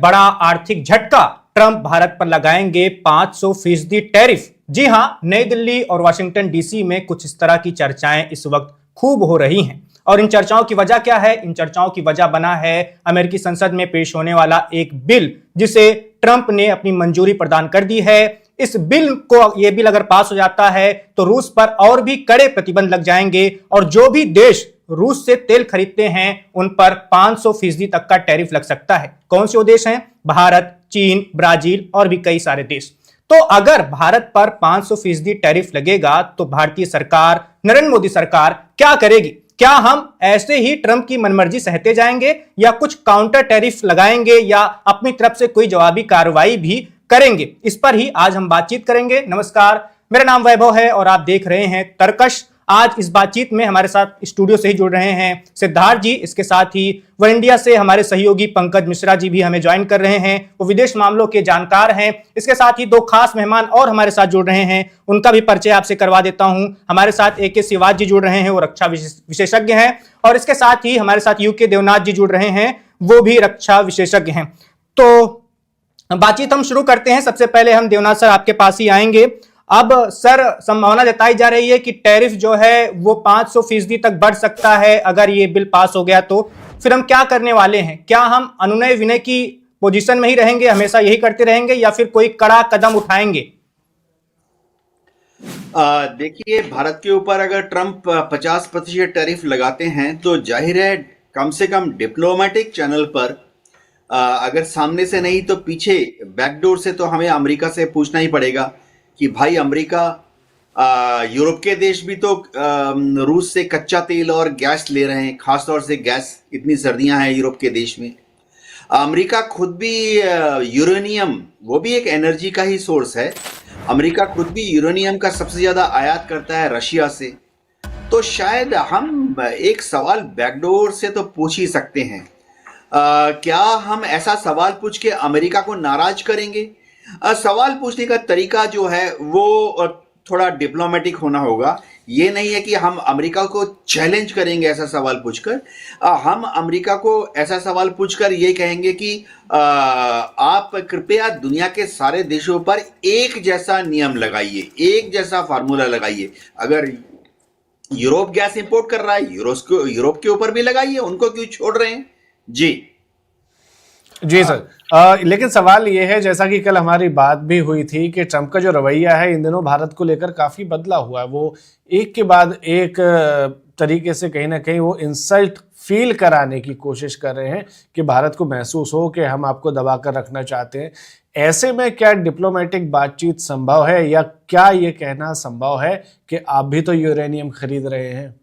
बड़ा आर्थिक झटका, ट्रंप भारत पर लगाएंगे 500% टैरिफ। जी हां, नई दिल्ली और वाशिंगटन डीसी में कुछ इस तरह की चर्चाएं इस वक्त खूब हो रही हैं। और इन चर्चाओं की वजह क्या है? इन चर्चाओं की वजह बना है अमेरिकी संसद में पेश होने वाला एक बिल, जिसे ट्रंप ने अपनी मंजूरी प्रदान कर दी है। इस बिल को, यह बिल अगर पास हो जाता है तो रूस पर और भी कड़े प्रतिबंध लग जाएंगे और जो भी देश रूस से तेल खरीदते हैं उन पर 500% तक का टैरिफ लग सकता है। कौन से वो देश हैं? भारत, चीन, ब्राजील और भी कई सारे देश। तो अगर भारत पर 500% टैरिफ लगेगा तो भारतीय सरकार, नरेंद्र मोदी सरकार क्या करेगी? क्या हम ऐसे ही ट्रंप की मनमर्जी सहते जाएंगे या कुछ काउंटर टैरिफ लगाएंगे या अपनी तरफ से कोई जवाबी कार्रवाई भी करेंगे? इस पर ही आज हम बातचीत करेंगे। नमस्कार, मेरा नाम वैभव है और आप देख रहे हैं तर्कश। आज इस बातचीत में हमारे साथ स्टूडियो से ही जुड़ रहे हैं सिद्धार्थ जी। इसके साथ ही वन इंडिया से हमारे सहयोगी पंकज मिश्रा जी भी हमें ज्वाइन कर रहे हैं, वो विदेश मामलों के जानकार हैं। इसके साथ ही दो खास मेहमान और हमारे साथ जुड़ रहे हैं, उनका भी परिचय आपसे करवा देता हूं। हमारे साथ AK शिवाज जी जुड़ रहे हैं, वो रक्षा विशेषज्ञ हैं। और इसके साथ ही हमारे साथ UK देवनाथ जी जुड़ रहे हैं, वो भी रक्षा विशेषज्ञ हैं। तो बातचीत हम शुरू करते हैं। सबसे पहले हम देवनाथ सर आपके पास ही आएंगे। अब सर, संभावना जताई जा रही है कि टैरिफ जो है वो 500% तक बढ़ सकता है अगर ये बिल पास हो गया तो। फिर हम क्या करने वाले हैं? क्या हम अनुनय विनय की पोजीशन में ही रहेंगे, हमेशा यही करते रहेंगे, या फिर कोई कड़ा कदम उठाएंगे? देखिए, भारत के ऊपर अगर ट्रंप 50% टैरिफ लगाते हैं तो जाहिर है कम से कम डिप्लोमेटिक चैनल पर, अगर सामने से नहीं तो पीछे बैकडोर से, तो हमें अमेरिका से पूछना ही पड़ेगा कि भाई अमेरिका, यूरोप के देश भी तो रूस से कच्चा तेल और गैस ले रहे हैं, खासतौर से गैस। इतनी सर्दियां हैं यूरोप के देश में। अमेरिका खुद भी यूरेनियम, वो भी एक एनर्जी का ही सोर्स है। अमेरिका खुद भी यूरेनियम का सबसे ज्यादा आयात करता है रशिया से। तो शायद हम एक सवाल बैकडोर से तो पूछ ही सकते हैं। क्या हम ऐसा सवाल पूछ के अमेरिका को नाराज करेंगे? सवाल पूछने का तरीका जो है वो थोड़ा डिप्लोमेटिक होना होगा। ये नहीं है कि हम अमेरिका को चैलेंज करेंगे ऐसा सवाल पूछकर। हम अमेरिका को ऐसा सवाल पूछकर ये कहेंगे कि आप कृपया दुनिया के सारे देशों पर एक जैसा नियम लगाइए, एक जैसा फार्मूला लगाइए। अगर यूरोप गैस इंपोर्ट कर रहा है, यूरोप के ऊपर भी लगाइए, उनको क्यों छोड़ रहे हैं? जी सर, लेकिन सवाल यह है, जैसा कि कल हमारी बात भी हुई थी कि ट्रंप का जो रवैया है इन दिनों भारत को लेकर काफी बदला हुआ है। वो एक के बाद एक तरीके से कहीं ना कहीं वो इंसल्ट फील कराने की कोशिश कर रहे हैं कि भारत को महसूस हो कि हम आपको दबा कर रखना चाहते हैं। ऐसे में क्या डिप्लोमेटिक बातचीत संभव है, या क्या ये कहना संभव है कि आप भी तो यूरेनियम खरीद रहे हैं?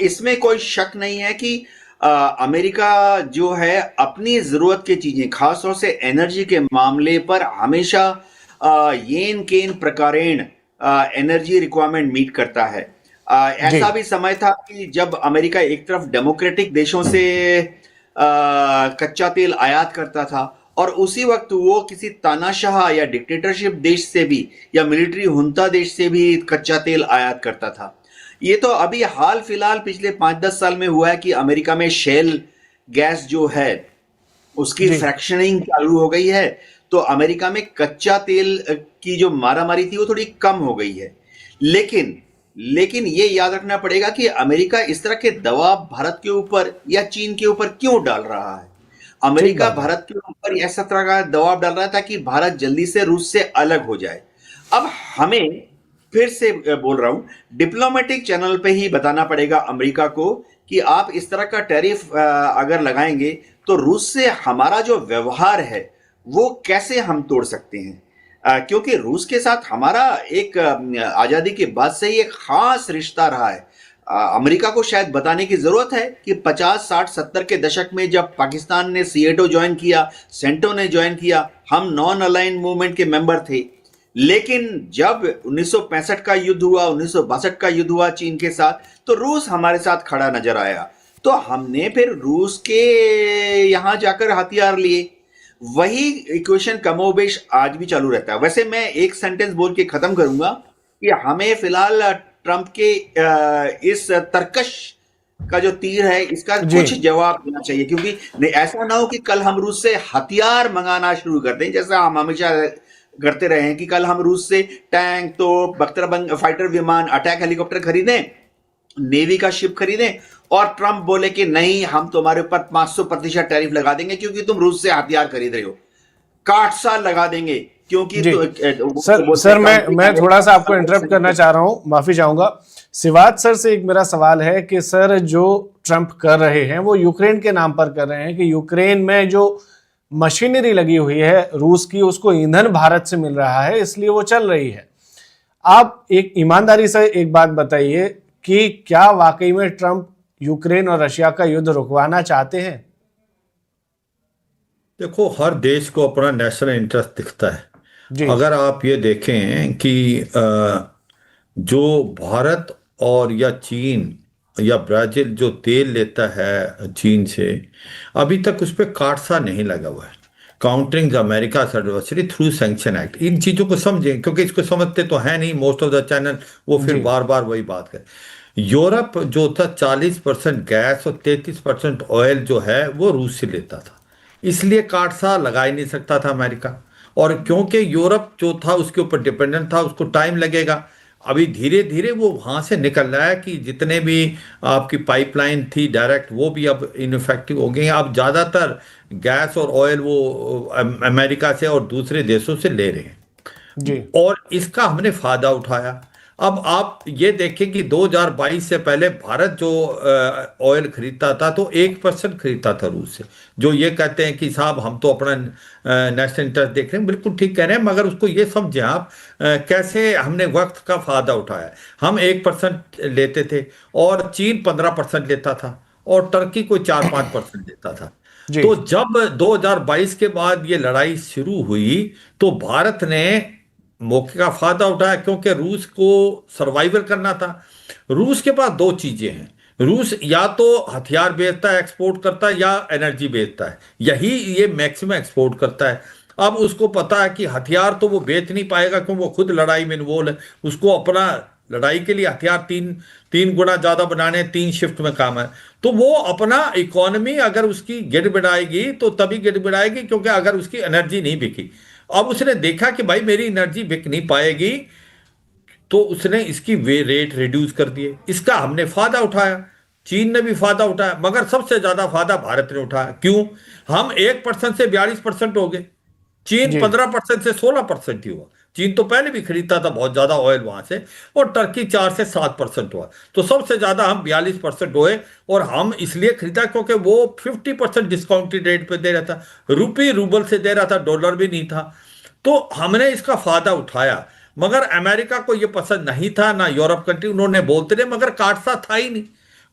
इसमें कोई शक नहीं है कि अमेरिका जो है अपनी जरूरत की चीजें, खासतौर से एनर्जी के मामले पर हमेशा येन केन प्रकारेण एनर्जी रिक्वायरमेंट मीट करता है। ऐसा भी समय था कि जब अमेरिका एक तरफ डेमोक्रेटिक देशों से कच्चा तेल आयात करता था और उसी वक्त वो किसी तानाशाह या डिक्टेटरशिप देश से भी या मिलिट्री हुंता देश से भी कच्चा तेल आयात करता था। ये तो अभी हाल फिलहाल पिछले 5-10 साल में हुआ है कि अमेरिका में शेल गैस जो है उसकी फ्रैक्शनिंग चालू हो गई है, तो अमेरिका में कच्चा तेल की जो मारामारी थी वो थोड़ी कम हो गई है। लेकिन ये याद रखना पड़ेगा कि अमेरिका इस तरह के दबाव भारत के ऊपर या चीन के ऊपर क्यों डाल रहा है। अमेरिका भारत के ऊपर ऐसा तरह का दबाव डाल रहा था कि भारत जल्दी से रूस से अलग हो जाए। अब हमें फिर से बोल रहा हूं, डिप्लोमेटिक चैनल पे ही बताना पड़ेगा अमेरिका को कि आप इस तरह का टैरिफ अगर लगाएंगे तो रूस से हमारा जो व्यवहार है वो कैसे हम तोड़ सकते हैं। क्योंकि रूस के साथ हमारा एक आजादी के बाद से ही एक खास रिश्ता रहा है। अमेरिका को शायद बताने की जरूरत है कि 50, 60, 70 के दशक में जब पाकिस्तान ने सीएटो ज्वाइन किया, सेंटो ने ज्वाइन किया, हम नॉन अलाइन मूवमेंट के मेंबर थे। लेकिन जब 1965 का युद्ध हुआ, 1962 का युद्ध हुआ चीन के साथ, तो रूस हमारे साथ खड़ा नजर आया। तो हमने फिर रूस के यहां जाकर हथियार लिए। वही इक्वेशन कमोबेश आज भी चालू रहता है। वैसे मैं एक सेंटेंस बोल के खत्म करूंगा कि हमें फिलहाल ट्रंप के इस तरकश का जो तीर है इसका जी कुछ जवाब देना चाहिए, क्योंकि नहीं, ऐसा ना हो कि कल हम रूस से हथियार मंगाना शुरू कर दें, जैसा हम हमेशा करते रहे हैं कि कल हम रूस से टैंक, तोप, बख्तर फाइटर विमान, अटैक हेलीकॉप्टर खरीदें, नेवी का शिप खरीदें, और ट्रंप बोले कि नहीं, हम तुम्हारे ऊपर 500% टैरिफ लगा देंगे क्योंकि तुम रूस से हथियार खरीद रहे हो, 60 साल लगा देंगे, क्योंकि जी वो सर बोलते सर हैं मैं थोड़ा सा आपको इंटरप्ट करना चाह रहा हूँ, माफी चाहूंगा। सिवात सर से एक मेरा सवाल है कि सर जो ट्रंप कर रहे हैं वो यूक्रेन के नाम पर कर रहे हैं कि यूक्रेन में जो मशीनरी लगी हुई है रूस की, उसको ईंधन भारत से मिल रहा है, इसलिए वो चल रही है। आप एक ईमानदारी से एक बात बताइए कि क्या वाकई में ट्रंप यूक्रेन और रशिया का युद्ध रुकवाना चाहते हैं? देखो, हर देश को अपना नेशनल इंटरेस्ट दिखता है। जी अगर आप ये देखें कि जो भारत और या चीन या ब्राजील जो तेल लेता है चीन से, अभी तक उस पर काटसा नहीं लगा हुआ है। Countering the America adversary through sanction act, इन चीजों को समझें, क्योंकि इसको समझते तो है नहीं मोस्ट ऑफ द चैनल, वो फिर जी बार बार वही बात करें। यूरोप जो था 40% गैस और 33% ऑयल जो है वो रूस से लेता था, इसलिए काटसा लगा ही नहीं सकता था अमेरिका। और क्योंकि यूरोप जो था उसके ऊपर डिपेंडेंट था, उसको टाइम लगेगा। अभी धीरे धीरे वो वहां से निकल रहा है कि जितने भी आपकी पाइपलाइन थी डायरेक्ट, वो भी अब इनफेक्टिव हो गई हैं। अब ज्यादातर गैस और ऑयल वो अमेरिका से और दूसरे देशों से ले रहे हैं, जी और इसका हमने फायदा उठाया। अब आप ये देखें कि 2022 से पहले भारत जो ऑयल खरीदता था तो 1% खरीदता था रूस से। जो ये कहते हैं कि साहब हम तो अपना नेशनल इंटरेस्ट देख रहे हैं, बिल्कुल ठीक कह रहे हैं, मगर उसको ये समझें आप कैसे हमने वक्त का फायदा उठाया। हम 1% लेते थे और चीन 15% लेता था और टर्की कोई 4-5% लेता था। जी तो जब 2022 के बाद ये लड़ाई शुरू हुई तो भारत ने मौके का फायदा उठाया, क्योंकि रूस को सर्वाइवल करना था। रूस के पास दो चीजें हैं, रूस या तो हथियार बेचता है, एक्सपोर्ट करता है, या एनर्जी बेचता है, यही ये मैक्सिमम एक्सपोर्ट करता है। अब उसको पता है कि हथियार तो वो बेच नहीं पाएगा क्योंकि वो खुद लड़ाई में इन्वॉल्व है, उसको अपना लड़ाई के लिए हथियार तीन तीन गुना ज्यादा बनाने, 3 शिफ्ट में काम है। तो वो अपना इकोनॉमी अगर उसकी गिड़बिड़ाएगी तो तभी गिड़बिड़ाएगी, क्योंकि अगर उसकी एनर्जी नहीं बिकी। अब उसने देखा कि भाई मेरी एनर्जी बिक नहीं पाएगी, तो उसने इसकी वे रेट रिड्यूस कर दिए। इसका हमने फायदा उठाया, चीन ने भी फायदा उठाया, मगर सबसे ज्यादा फायदा भारत ने उठाया। क्यों? हम 1% से 42% हो गए, चीन जी 15% से 16% ही हुआ। चीन तो पहले भी खरीदता था बहुत ज्यादा ऑयल वहां से, और टर्की 4 से 7% हुआ। तो सबसे ज्यादा हम 42% हुए, और हम इसलिए खरीदा क्योंकि वो 50% डिस्काउंटेड रेट पे दे रहा था, रुपये रूबल से दे रहा था, डॉलर भी नहीं था। तो हमने इसका फायदा उठाया। मगर अमेरिका को यह पसंद नहीं था, ना यूरोप कंट्री, उन्होंने बोलते रहे मगर काटसा था ही नहीं।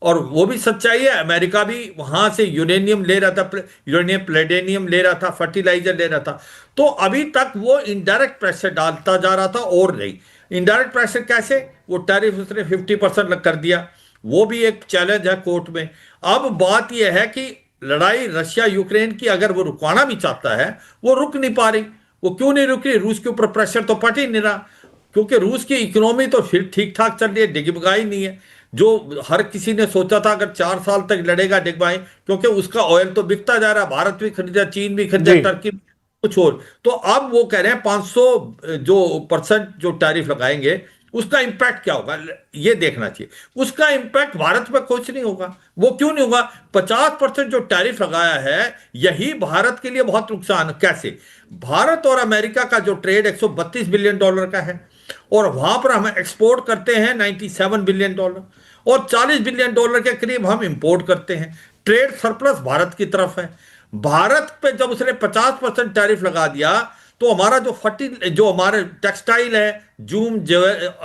और वो भी सच्चाई है, अमेरिका भी वहां से यूरेनियम ले रहा था, यूरेनियम प्लेटिनियम ले रहा था, फर्टिलाइजर ले रहा था। तो अभी तक वो इनडायरेक्ट प्रेशर डालता जा रहा था, और नहीं। इनडायरेक्ट प्रेशर कैसे? वो टैरिफ उसने 50% कर दिया, वो भी एक चैलेंज है कोर्ट में। अब बात यह है कि लड़ाई रशिया यूक्रेन की अगर वो रुकवाना भी चाहता है, वो रुक नहीं पा रही। वो क्यों नहीं रुक रही? रूस के ऊपर प्रेशर तो पट ही नहीं रहा, क्योंकि रूस की इकोनॉमी तो फिर ठीक ठाक चल रही है, डिगमगाई नहीं है। जो हर किसी ने सोचा था अगर 4 साल तक लड़ेगा डिगमगाई, क्योंकि उसका ऑयल तो बिकता जा रहा है, भारत भी खरीदा, चीन भी खरीदा, जी टर्की भी, कुछ और। तो अब वो कह रहे हैं 500 जो परसेंट जो टैरिफ लगाएंगे उसका इंपैक्ट क्या होगा, ये देखना चाहिए। उसका इंपैक्ट भारत पर कुछ नहीं होगा। वो क्यों नहीं होगा? 50% जो टैरिफ लगाया है यही भारत के लिए बहुत नुकसान। कैसे? भारत और अमेरिका का जो ट्रेड $132 बिलियन का है, और वहां पर हम एक्सपोर्ट करते हैं $97 बिलियन, और $40 बिलियन के करीब हम इंपोर्ट करते हैं। ट्रेड सरप्लस भारत की तरफ है। भारत पे जब उसने 50% टैरिफ लगा दिया, तो हमारा जो हमारे टेक्सटाइल है, जूम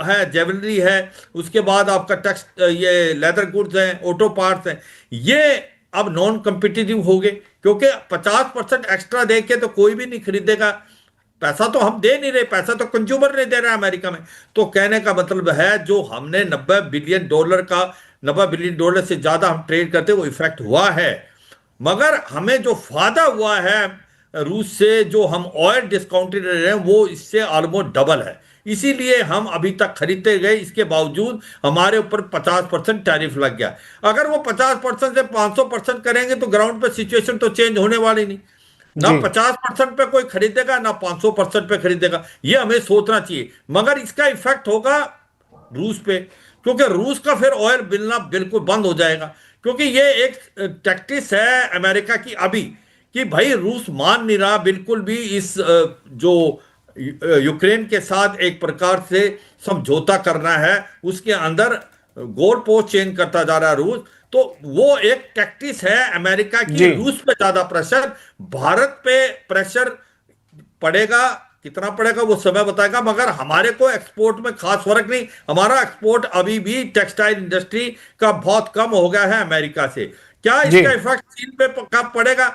है, ज्वेलरी है, उसके बाद आपका ये लेदर गुड्स हैं, ऑटो पार्ट्स हैं, ये अब नॉन कम्पिटिटिव हो गए, क्योंकि 50% एक्स्ट्रा दे के तो कोई भी नहीं खरीदेगा। पैसा तो हम दे नहीं रहे, पैसा तो कंज्यूमर नहीं दे रहा है अमेरिका में। तो कहने का मतलब है जो हमने $90 बिलियन से ज्यादा हम ट्रेड करते, वो इफेक्ट हुआ है। मगर हमें जो फायदा हुआ है रूस से, जो हम ऑयल डिस्काउंटेड ले रहे हैं, वो इससे ऑलमोस्ट डबल है। इसीलिए हम अभी तक खरीदते गए, इसके बावजूद हमारे ऊपर 50% टैरिफ लग गया। अगर वो 50% से 500% करेंगे तो ग्राउंड पे सिचुएशन तो चेंज होने वाली नहीं। ना जी 50% पे कोई खरीदेगा, ना 500% पे खरीदेगा, ये हमें सोचना चाहिए। मगर इसका इफेक्ट होगा रूस पे, क्योंकि रूस का फिर ऑयल मिलना बिल्कुल बंद हो जाएगा। क्योंकि ये एक टैक्टिस है अमेरिका की अभी, कि भाई रूस मान नहीं रहा बिल्कुल भी इस जो यूक्रेन के साथ एक प्रकार से समझौता करना है, उसके अंदर गोल पोस्ट चेंज करता जा रहा है रूस। तो वो एक टैक्टिस है अमेरिका की, जी रूस पे ज्यादा प्रेशर, भारत पे प्रेशर पड़ेगा, कितना पड़ेगा वो समय बताएगा। मगर हमारे को एक्सपोर्ट में खास फर्क नहीं, हमारा एक्सपोर्ट अभी भी टेक्सटाइल इंडस्ट्री का बहुत कम हो गया है अमेरिका से। क्या जी इसका इफेक्ट चीन पे कब पड़ेगा?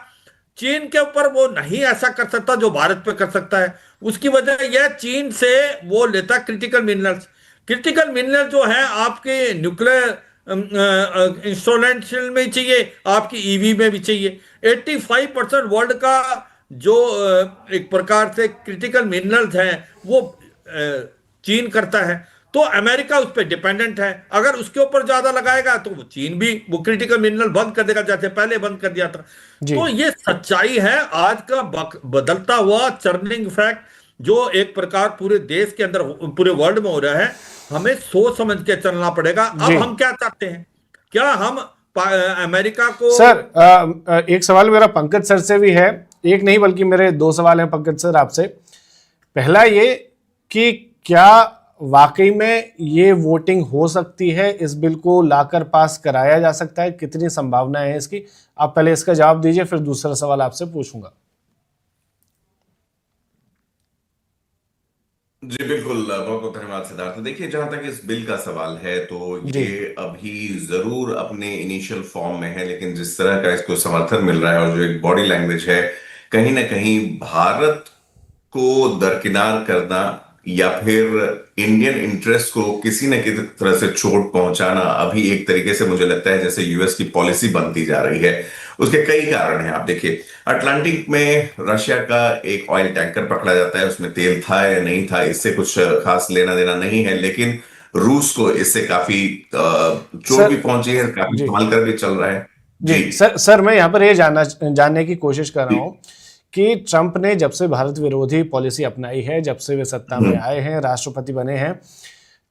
चीन के ऊपर वो नहीं ऐसा कर सकता जो भारत पे कर सकता है। उसकी वजह यह, चीन से वो लेता क्रिटिकल मिनरल्स। क्रिटिकल मिनरल जो है आपके न्यूक्लियर इंस्टॉलेशन में चाहिए, आपकी ईवी में भी चाहिए। 85% वर्ल्ड का जो एक प्रकार से क्रिटिकल मिनरल्स हैं वो चीन करता है। तो अमेरिका उस पर डिपेंडेंट है। अगर उसके ऊपर ज्यादा लगाएगा तो वो चीन भी वो क्रिटिकल मिनरल बंद कर देगा, जैसे पहले बंद कर दिया था। जी तो ये सच्चाई है आज का बदलता हुआ चर्निंग फैक्ट, जो एक प्रकार पूरे देश के अंदर पूरे वर्ल्ड में हो रहा है। हमें सोच समझ के चलना पड़ेगा। जी अब हम क्या चाहते हैं? क्या हम अमेरिका को सर एक सवाल मेरा पंकज सर से भी है, एक नहीं बल्कि मेरे दो सवाल हैं पंकज सर आपसे। पहला ये कि क्या वाकई में ये वोटिंग हो सकती है, इस बिल को लाकर पास कराया जा सकता है, कितनी संभावनाएं हैं इसकी? आप पहले इसका जवाब दीजिए, फिर दूसरा सवाल आपसे पूछूंगा। जी बिल्कुल, बहुत बहुत धन्यवाद सिद्धार्थ। देखिए, जहां तक इस बिल का सवाल है तो जी ये अभी जरूर अपने इनिशियल फॉर्म में है, लेकिन जिस तरह का इसको समर्थन मिल रहा है और जो एक बॉडी लैंग्वेज है, कहीं ना कहीं भारत को दरकिनार करना या फिर इंडियन इंटरेस्ट को किसी न किसी तरह से चोट पहुंचाना अभी एक तरीके से मुझे लगता है जैसे यूएस की पॉलिसी बनती जा रही है। उसके कई कारण हैं। आप देखिए, अटलांटिक में रशिया का एक ऑयल टैंकर पकड़ा जाता है, उसमें तेल था या नहीं था इससे कुछ खास लेना देना नहीं है, लेकिन रूस को इससे काफी चोट भी सर पहुंची है, काफी जी संभाल कर भी चल रहा है। जी जी सर मैं यहाँ पर ये जानने की कोशिश कर रहा जी। हूँ कि ट्रंप ने जब से भारत विरोधी पॉलिसी अपनाई है, जब से वे सत्ता में आए हैं, राष्ट्रपति बने हैं,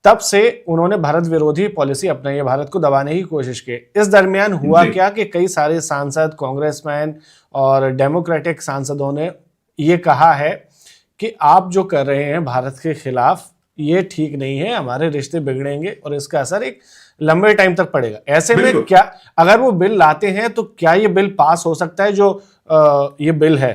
तब से उन्होंने भारत विरोधी पॉलिसी अपनाई है, भारत को दबाने की कोशिश की। इस दरमियान हुआ जी क्या कि कई सारे सांसद, कांग्रेसमैन और डेमोक्रेटिक सांसदों ने ये कहा है कि आप जो कर रहे हैं भारत के खिलाफ, ये ठीक नहीं है, हमारे रिश्ते बिगड़ेंगे और इसका असर एक लंबे टाइम तक पड़ेगा। ऐसे में बिल्कुल क्या अगर वो बिल लाते हैं तो क्या ये बिल पास हो सकता है, जो ये बिल है?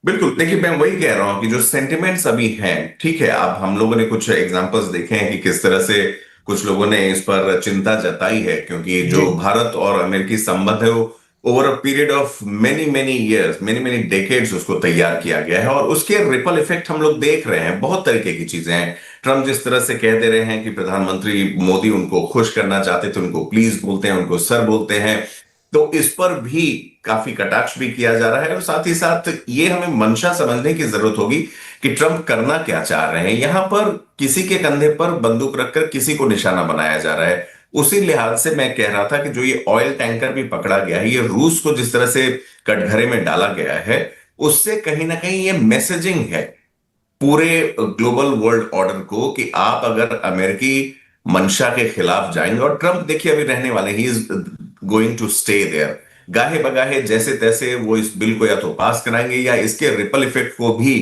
बिल्कुल, देखिए मैं वही कह रहा हूं कि जो सेंटिमेंट्स अभी हैं, ठीक है, अब हम लोगों ने कुछ एग्जांपल्स देखे हैं कि किस तरह से कुछ लोगों ने इस पर चिंता जताई है, क्योंकि जी जो भारत और अमेरिकी संबंध है वो over a period of many many years, many many decades उसको तैयार किया गया है, और उसके रिपल इफेक्ट हम लोग देख रहे हैं। बहुत तरीके की चीजें हैं। ट्रम्प जिस तरह से कह दे रहे हैं कि प्रधानमंत्री मोदी उनको खुश करना चाहते थे, उनको प्लीज बोलते हैं, उनको सर बोलते हैं, तो इस पर भी काफी कटाक्ष भी किया जा रहा है। और साथ ही साथ ये हमें मंशा समझने की जरूरत होगी कि ट्रंप करना क्या चाह रहे हैं। यहां पर किसी के कंधे पर बंदूक रखकर किसी को निशाना बनाया जा रहा है। उसी लिहाज से मैं कह रहा था कि जो ये ऑयल टैंकर भी पकड़ा गया है, ये रूस को जिस तरह से कटघरे में डाला गया है, उससे कहीं ना कहीं ये मैसेजिंग है पूरे ग्लोबल वर्ल्ड ऑर्डर को कि आप अगर अमेरिकी मंशा के खिलाफ जाएंगे, और ट्रंप देखिए अभी रहने वाले, he is going to stay there, गाहे बगाहे जैसे तैसे वो इस बिल को या तो पास कराएंगे या इसके रिपल इफेक्ट को भी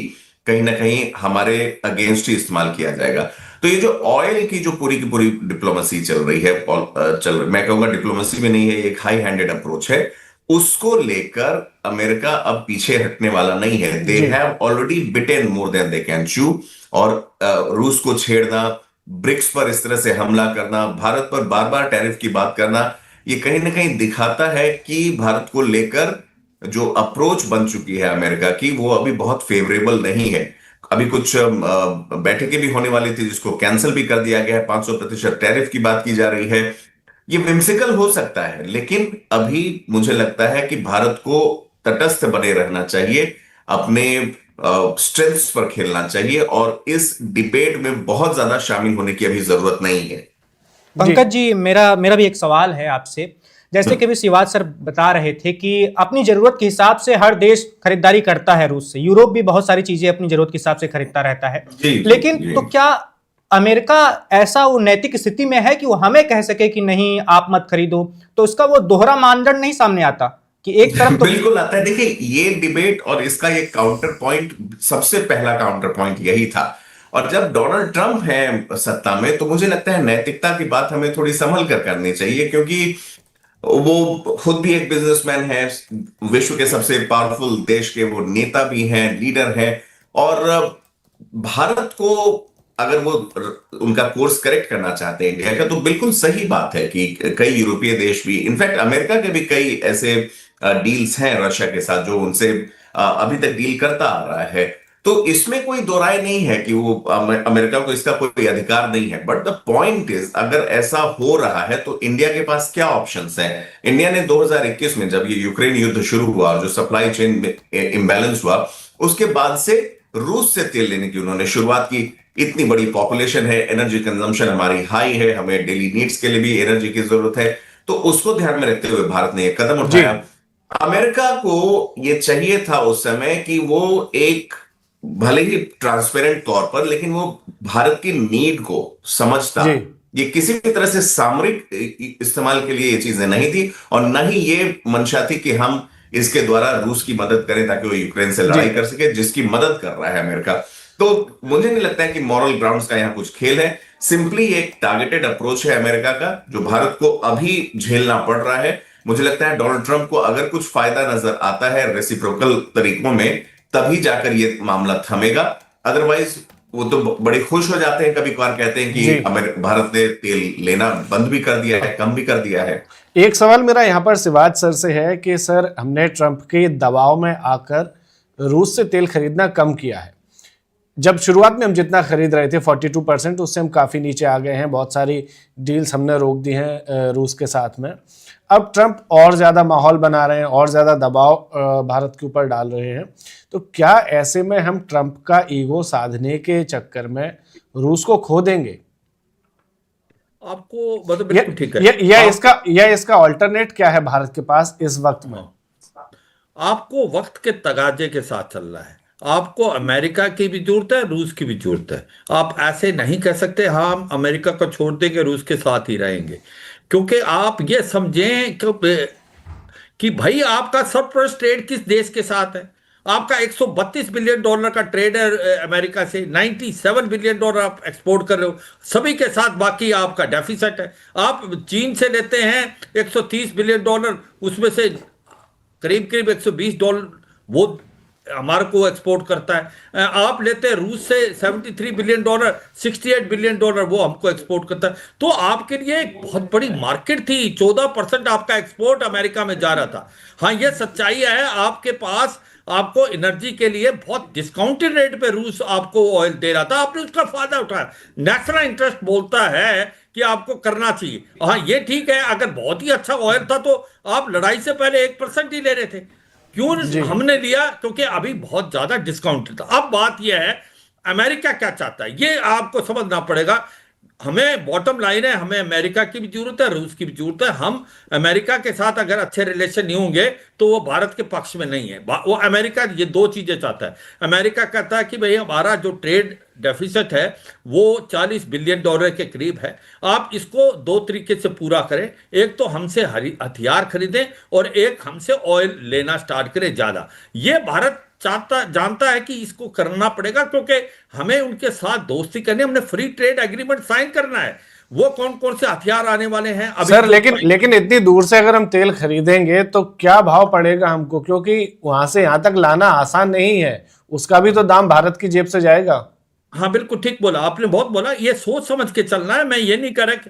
कहीं ना कहीं हमारे अगेंस्ट ही इस्तेमाल किया जाएगा। तो ये जो ऑयल की जो पूरी की पूरी डिप्लोमेसी चल रही है, मैं कहूंगा डिप्लोमेसी में नहीं है, एक हाई हैंडेड अप्रोच है, उसको लेकर अमेरिका अब पीछे हटने वाला नहीं है। दे जी have already bitten more than they can chew. और रूस को छेड़ना, ब्रिक्स पर इस तरह से हमला करना, भारत पर बार बार टैरिफ की बात करना, ये कहीं ना कहीं दिखाता है कि भारत को लेकर जो अप्रोच बन चुकी है अमेरिका की, वो अभी बहुत फेवरेबल नहीं है। अभी कुछ बैठकें भी होने वाली थी जिसको कैंसिल भी कर दिया गया है। 500% टैरिफ की बात की जा रही है। ये विम्सिकल हो सकता है, लेकिन अभी मुझे लगता है कि भारत को तटस्थ बने रहना चाहिए, अपने स्ट्रेंथ्स पर खेलना चाहिए और इस डिबेट में बहुत ज्यादा शामिल होने की अभी जरूरत नहीं है। पंकज जी, मेरा मेरा भी एक सवाल है आपसे। जैसे कि अभी शिवाज सर बता रहे थे कि अपनी जरूरत के हिसाब से हर देश खरीदारी करता है रूस से। यूरोप भी बहुत सारी चीजें अपनी जरूरत के हिसाब से खरीदता रहता है। जी लेकिन जी। तो क्या अमेरिका ऐसा वो नैतिक स्थिति में है कि वो हमें कह सके कि नहीं आप मत खरीदो? तो उसका वो दोहरा मानदंड नहीं सामने आता कि एक तरफ तो बिल्कुल आता है। देखिए, ये डिबेट और इसका ये काउंटर पॉइंट, सबसे पहला काउंटर पॉइंट यही था। और जब डोनाल्ड ट्रंप है सत्ता में, तो मुझे लगता है नैतिकता की बात हमें थोड़ी संभल कर करनी चाहिए, क्योंकि वो खुद भी एक बिजनेसमैन है, विश्व के सबसे पावरफुल देश के वो नेता भी हैं, लीडर हैं। और भारत को अगर वो उनका कोर्स करेक्ट करना चाहते हैं इंडिया का, तो बिल्कुल सही बात है कि कई यूरोपीय देश भी, इनफैक्ट अमेरिका के भी कई ऐसे डील्स हैं रशिया के साथ जो उनसे अभी तक डील करता आ रहा है। तो इसमें कोई दो राय नहीं है कि वो अमेरिका को इसका कोई अधिकार नहीं है। बट द पॉइंट इज, अगर ऐसा हो रहा है तो इंडिया के पास क्या ऑप्शंस हैं? इंडिया ने 2021 में जब ये यूक्रेन युद्ध शुरू हुआ, जो सप्लाई चेन इम्बैलेंस हुआ, उसके बाद से रूस से तेल लेने की उन्होंने शुरुआत की। इतनी बड़ी पॉपुलेशन है, एनर्जी कंजम्पशन हमारी हाई है, हमें डेली नीड्स के लिए भी एनर्जी की जरूरत है, तो उसको ध्यान में रखते हुए भारत ने यह कदम उठाया। अमेरिका को यह चाहिए था उस समय कि वो एक, भले ही ट्रांसपेरेंट तौर पर, लेकिन वो भारत की नीड को समझता। ये किसी भी तरह से सामरिक इस्तेमाल के लिए ये चीजें नहीं थी, और न ही ये मंशा थी कि हम इसके द्वारा रूस की मदद करें ताकि वो यूक्रेन से लड़ाई कर सके, जिसकी मदद कर रहा है अमेरिका। तो मुझे नहीं लगता है कि मॉरल ग्राउंड्स का यहां कुछ खेल है। सिंपली एक टारगेटेड अप्रोच है अमेरिका का, जो भारत को अभी झेलना पड़ रहा है। मुझे लगता है डोनाल्ड ट्रंप को अगर कुछ फायदा नजर आता है रेसिप्रोकल तरीकों में, तभी जाकर ये मामला थमेगा। अदरवाइज वो तो बड़े खुश हो जाते हैं, कभी कभार कहते हैं कि भारत ने तेल लेना बंद भी कर दिया है, कम भी कर दिया है। एक सवाल मेरा यहाँ पर शिवाज सर से है कि सर, हमने ट्रंप के दबाव में आकर रूस से तेल खरीदना कम किया है। जब शुरुआत में हम जितना खरीद रहे थे 42%, उससे हम काफ़ी नीचे आ गए हैं। बहुत सारी डील्स हमने रोक दी हैं रूस के साथ में। अब ट्रंप और ज़्यादा माहौल बना रहे हैं, और ज़्यादा दबाव भारत के ऊपर डाल रहे हैं। तो क्या ऐसे में हम ट्रंप का ईगो साधने के चक्कर में रूस को खो देंगे? आपको मतलब बिल्कुल ठीक है। या इसका ऑल्टरनेट क्या है भारत के पास इस वक्त में? आपको वक्त के तगाजे के साथ चलना है। आपको अमेरिका की भी जरूरत है, रूस की भी जरूरत है। आप ऐसे नहीं कह सकते हाँ हम अमेरिका को छोड़ देंगे, रूस के साथ ही रहेंगे। क्योंकि आप ये समझें कि भाई आपका सरप्लस ट्रेड किस देश के साथ है? आपका 132 बिलियन डॉलर का ट्रेड है अमेरिका से, 97 बिलियन डॉलर आप एक्सपोर्ट कर रहे हो सभी के साथ, बाकी आपका डेफिसिट है। आप चीन से लेते हैं 130 बिलियन डॉलर, उसमें से करीब करीब 120 डॉलर वो हमारे को एक्सपोर्ट करता है। आप लेते हैं रूस से 73 बिलियन डॉलर, 68 बिलियन डॉलर वो हमको एक्सपोर्ट करता है। तो आपके लिए एक बहुत बड़ी मार्केट थी। 14% आपका एक्सपोर्ट अमेरिका में जा रहा था। हाँ, ये सच्चाई है, आपके पास आपको एनर्जी के लिए बहुत डिस्काउंटेड रेट पे रूस आपको ऑयल दे रहा था, आपने उसका फायदा उठाया। नेशनल इंटरेस्ट बोलता है कि आपको करना चाहिए। हाँ, ये ठीक है, अगर बहुत ही अच्छा ऑयल था तो आप लड़ाई से पहले 1% ही ले रहे थे। क्यों हमने लिया? क्योंकि अभी बहुत ज्यादा डिस्काउंटेड था। अब बात यह है अमेरिका क्या चाहता है, ये आपको समझना पड़ेगा। हमें बॉटम लाइन है, हमें अमेरिका की भी जरूरत है, रूस की भी जरूरत है। हम अमेरिका के साथ अगर अच्छे रिलेशन नहीं होंगे तो वो भारत के पक्ष में नहीं है। वो अमेरिका ये दो चीजें चाहता है। अमेरिका कहता है कि भाई हमारा जो ट्रेड डेफिसिट है वो 40 बिलियन डॉलर के करीब है, आप इसको दो तरीके से पूरा करें। एक तो हमसे हथियार खरीदें और एक हमसे ऑयल लेना स्टार्ट करें ज्यादा। ये भारत जानता है कि इसको करना पड़ेगा, क्योंकि हमें उनके साथ दोस्ती करनी, हमने फ्री ट्रेड एग्रीमेंट साइन करना है। वो कौन कौन से हथियार आने वाले हैं अभी सर, लेकिन इतनी दूर से अगर हम तेल खरीदेंगे तो क्या भाव पड़ेगा हमको? क्योंकि वहां से यहां तक लाना आसान नहीं है, उसका भी तो दाम भारत की जेब से जाएगा। हाँ, बिल्कुल ठीक बोला आपने, बहुत बोला। ये सोच समझ के चलना है। मैं ये नहीं कह रहा कि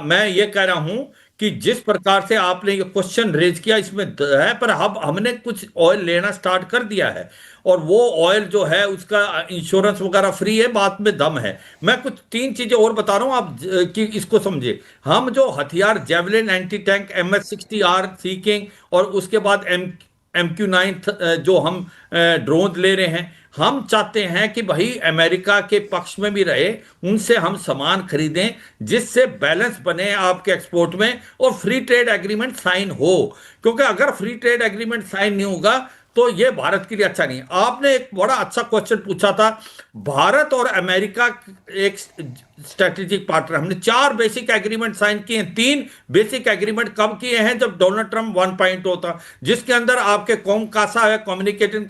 मैं ये कह रहा हूं कि जिस प्रकार से आपने ये क्वेश्चन रेज किया इसमें है, पर अब हमने कुछ ऑयल लेना स्टार्ट कर दिया है और वो ऑयल जो है उसका इंश्योरेंस वगैरह फ्री है, बात में दम है। मैं कुछ 3 चीजें और बता रहा हूं आप कि इसको समझे। हम जो हथियार जेवलिन, एंटी टैंक, MS-60R, सी किंग और उसके बाद MQ-9 जो हम ड्रोन ले रहे हैं, हम चाहते हैं कि भाई अमेरिका के पक्ष में भी रहे, उनसे हम सामान खरीदें जिससे बैलेंस बने आपके एक्सपोर्ट में और फ्री ट्रेड एग्रीमेंट साइन हो। क्योंकि अगर फ्री ट्रेड एग्रीमेंट साइन नहीं होगा तो ये भारत के लिए अच्छा नहीं। आपने एक बड़ा अच्छा क्वेश्चन पूछा था, भारत और अमेरिका एक स्ट्रेटेजिक पार्टनर, हमने 4 बेसिक एग्रीमेंट साइन किए हैं। 3 बेसिक एग्रीमेंट कब किए हैं? जब डोनाल्ड ट्रंप 1.0 था, जिसके अंदर आपके कासा है, कम्युनिकेशन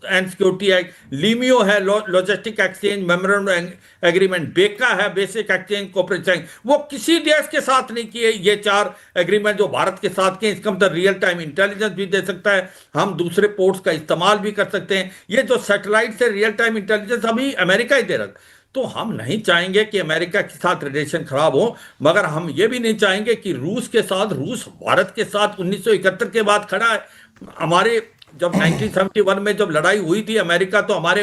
एंड सिक्योरिटी एक्ट, लीमियो है, लॉजिस्टिक एक्सचेंज मेमोरेंडम एग्रीमेंट, बेका है, बेसिक एक्सचेंज कोऑपरेशन। वो किसी देश के साथ नहीं किए ये 4 एग्रीमेंट जो भारत के साथ किए। इसका मतलब रियल टाइम इंटेलिजेंस भी दे सकता है, हम दूसरे पोर्ट्स का इस्तेमाल भी कर सकते हैं। ये जो सैटेलाइट से रियल टाइम इंटेलिजेंस अभी अमेरिका ही दे रहा है। तो हम नहीं चाहेंगे कि अमेरिका के साथ रिलेशन खराब हो, मगर हम ये भी नहीं चाहेंगे कि रूस के साथ, रूस भारत के साथ 1971 के बाद खड़ा है। हमारे जब 1971 में जब लड़ाई हुई थी, अमेरिका तो हमारे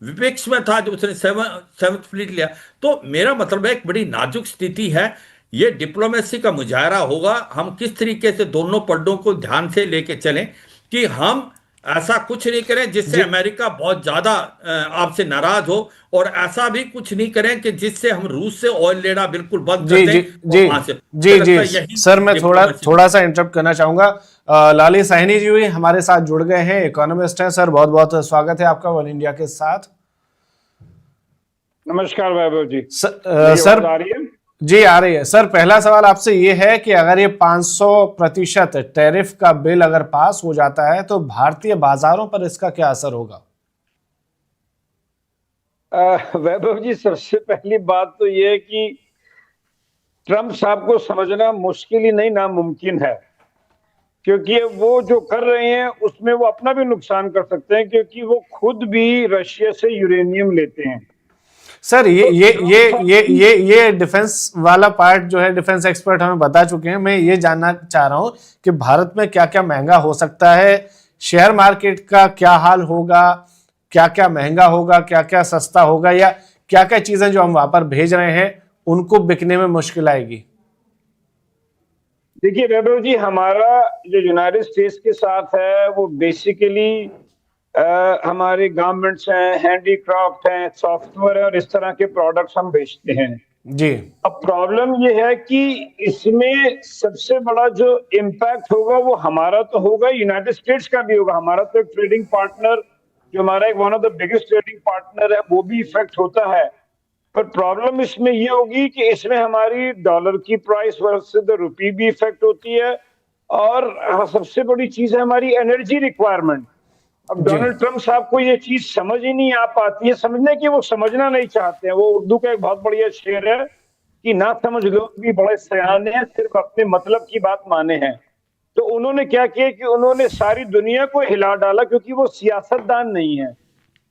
विपक्ष में था, जब उसने 7th फ्लीट लिया। तो मेरा मतलब है एक बड़ी नाजुक स्थिति है, ये डिप्लोमेसी का मुजाहरा होगा। हम किस तरीके से दोनों पलड़ों को ध्यान से लेके चलें कि हम ऐसा कुछ नहीं करें जिससे अमेरिका बहुत ज्यादा आपसे नाराज हो, और ऐसा भी कुछ नहीं करें कि जिससे हम रूस से ऑयल लेना बिल्कुल बंद कर दें। जी सर, मैं थोड़ा सा इंटरप्ट करना चाहूंगा। लाली साहनी जी भी हमारे साथ जुड़ गए हैं, इकोनॉमिस्ट हैं। सर बहुत बहुत स्वागत है आपका वन इंडिया के साथ। नमस्कार वैभव जी। सर आ रही है? जी आ रही है। सर पहला सवाल आपसे ये है कि अगर ये 500% टैरिफ का बिल अगर पास हो जाता है तो भारतीय बाजारों पर इसका क्या असर होगा? वैभव जी, सबसे पहली बात तो ये है कि ट्रंप साहब को समझना मुश्किल ही नहीं, नामुमकिन है। क्योंकि वो जो कर रहे हैं उसमें वो अपना भी नुकसान कर सकते हैं, क्योंकि वो खुद भी रशिया से यूरेनियम लेते हैं। सर ये डिफेंस वाला पार्ट जो है, डिफेंस एक्सपर्ट हमें बता चुके हैं। मैं ये जानना चाह रहा हूं कि भारत में क्या क्या महंगा हो सकता है, शेयर मार्केट का क्या हाल होगा, क्या क्या महंगा होगा, क्या क्या सस्ता होगा, या क्या क्या चीजें जो हम वहां पर भेज रहे हैं उनको बिकने में मुश्किल आएगी? देखिए वैभव जी, हमारा जो यूनाइटेड स्टेट्स के साथ है वो बेसिकली हमारे गारमेंट्स हैं, हैंडीक्राफ्ट हैं, सॉफ्टवेयर है, और इस तरह के प्रोडक्ट्स हम बेचते हैं जी। अब प्रॉब्लम ये है कि इसमें सबसे बड़ा जो इम्पैक्ट होगा वो हमारा तो होगा, यूनाइटेड स्टेट्स का भी होगा। हमारा तो एक ट्रेडिंग पार्टनर, जो हमारा एक one of the biggest trading partner है, वो भी इफेक्ट होता है। पर प्रॉब्लम इसमें ये होगी कि इसमें हमारी डॉलर की प्राइस वर्सेस द रुपी भी इफेक्ट होती है, और सबसे बड़ी चीज है हमारी एनर्जी रिक्वायरमेंट। अब डोनाल्ड ट्रंप साहब को ये चीज समझ ही नहीं आ पाती है, समझने की वो समझना नहीं चाहते हैं। वो उर्दू का एक बहुत बढ़िया शेर है कि ना समझ लोग भी बड़े सयाने हैं, सिर्फ अपने मतलब की बात माने हैं। तो उन्होंने क्या किया कि उन्होंने सारी दुनिया को हिला डाला, क्योंकि वो सियासतदान नहीं है,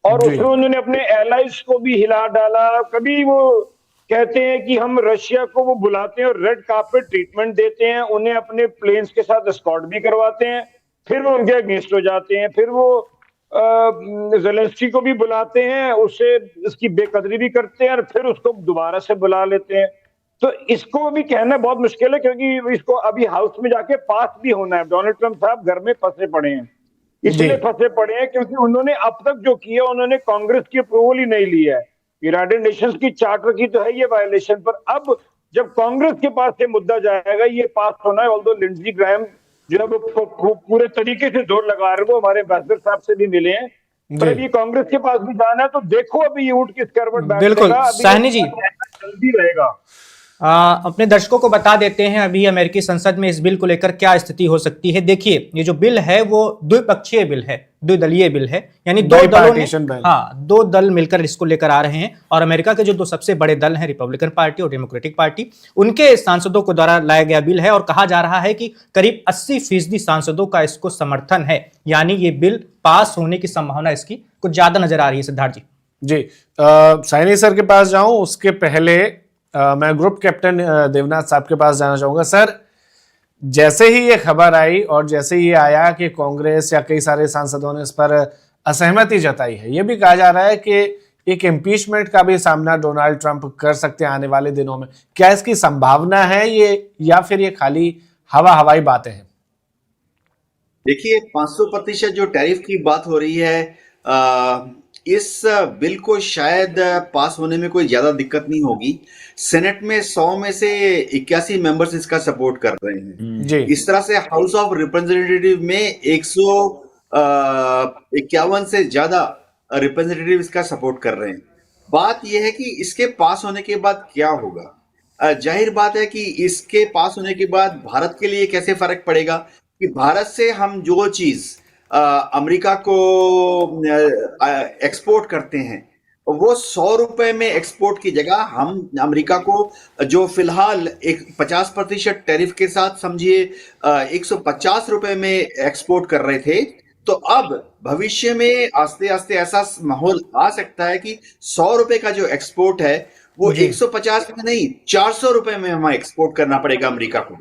और उसमें उन्होंने अपने एलाइज को भी हिला डाला। कभी वो कहते हैं कि हम रशिया को वो बुलाते हैं और रेड कार्पेट ट्रीटमेंट देते हैं, उन्हें अपने प्लेन्स के साथ एस्कॉर्ट भी करवाते हैं, फिर वो उनके अगेंस्ट हो जाते हैं। फिर वो ज़ेलेंस्की को भी बुलाते हैं, उससे उसकी बेकदरी भी करते हैं, और फिर उसको दोबारा से बुला लेते हैं। तो इसको भी कहना बहुत मुश्किल है, क्योंकि इसको अभी हाउस में जाके पास भी होना है। डोनाल्ड ट्रंप साहब घर में फंसे पड़े हैं, इसलिए फंसे पड़े हैं क्योंकि उन्होंने अब तक जो किया, उन्होंने कांग्रेस की अप्रूवल ही नहीं ली है। यूनाइटेड नेशंस की चार्टर की तो है ये वायलेशन, पर अब जब कांग्रेस के पास ये मुद्दा जाएगा, ये पास होना है। ऑल्दो लिंडजी ग्राहम जो है वो पूरे तरीके से जोर लगा रहे हैं, वो हमारे एम्बेसडर साहब से भी मिले हैं, पर अभी कांग्रेस के पास भी जाना है। तो देखो अभी ये ऊंट किस करवट बैठेगा। बिल्कुल साहनी जी, जल्दी रहेगा। अपने दर्शकों को बता देते हैं अभी अमेरिकी संसद में इस बिल को लेकर क्या स्थिति हो सकती है। देखिए, ये जो बिल है वो द्विपक्षीय बिल है, द्विदलीय बिल है, यानी दो दलों ने, दो दल मिलकर इसको लेकर आ रहे हैं। और अमेरिका के जो दो सबसे बड़े दल हैं, रिपब्लिकन पार्टी और डेमोक्रेटिक पार्टी, उनके सांसदों को द्वारा लाया गया बिल है। और कहा जा रहा है कि करीब 80% सांसदों का इसको समर्थन है, यानी ये बिल पास होने की संभावना इसकी कुछ ज्यादा नजर आ रही है। सिद्धार्थ जी साइनी सर के पास जाऊं उसके पहले मैं ग्रुप कैप्टन देवनाथ साहब के पास जाना चाहूंगा। सर, जैसे ही ये खबर आई और जैसे ही आया कि कांग्रेस या कई सारे सांसदों ने इस पर असहमति जताई है, ये भी कहा जा रहा है कि एक इम्पीचमेंट का भी सामना डोनाल्ड ट्रंप कर सकते हैं आने वाले दिनों में। क्या इसकी संभावना है ये, या फिर ये खाली हवाई बातें हैं? देखिए 500% जो टैरिफ की बात हो रही है, आ, इस बिल को शायद पास होने में कोई ज्यादा दिक्कत नहीं होगी। सेनेट में 100 में से 81 मेंबर्स इसका सपोर्ट कर रहे हैं। जी इस तरह से हाउस ऑफ रिप्रेजेंटेटिव में 151 से ज्यादा रिप्रेजेंटेटिव इसका सपोर्ट कर रहे हैं। बात यह है कि इसके पास होने के बाद क्या होगा। जाहिर बात है कि इसके पास होने के बाद भारत के लिए कैसे फर्क पड़ेगा कि भारत से हम जो चीज अमेरिका को एक्सपोर्ट करते हैं, वो 100 रुपए में एक्सपोर्ट की जगह हम अमेरिका को जो फिलहाल एक 50% टैरिफ के साथ समझिए 150 रुपए में एक्सपोर्ट कर रहे थे, तो अब भविष्य में आस्ते आस्ते ऐसा माहौल आ सकता है कि 100 रुपए का जो एक्सपोर्ट है वो जी 150 में नहीं 400 रुपए में हमें एक्सपोर्ट करना पड़ेगा अमेरिका को।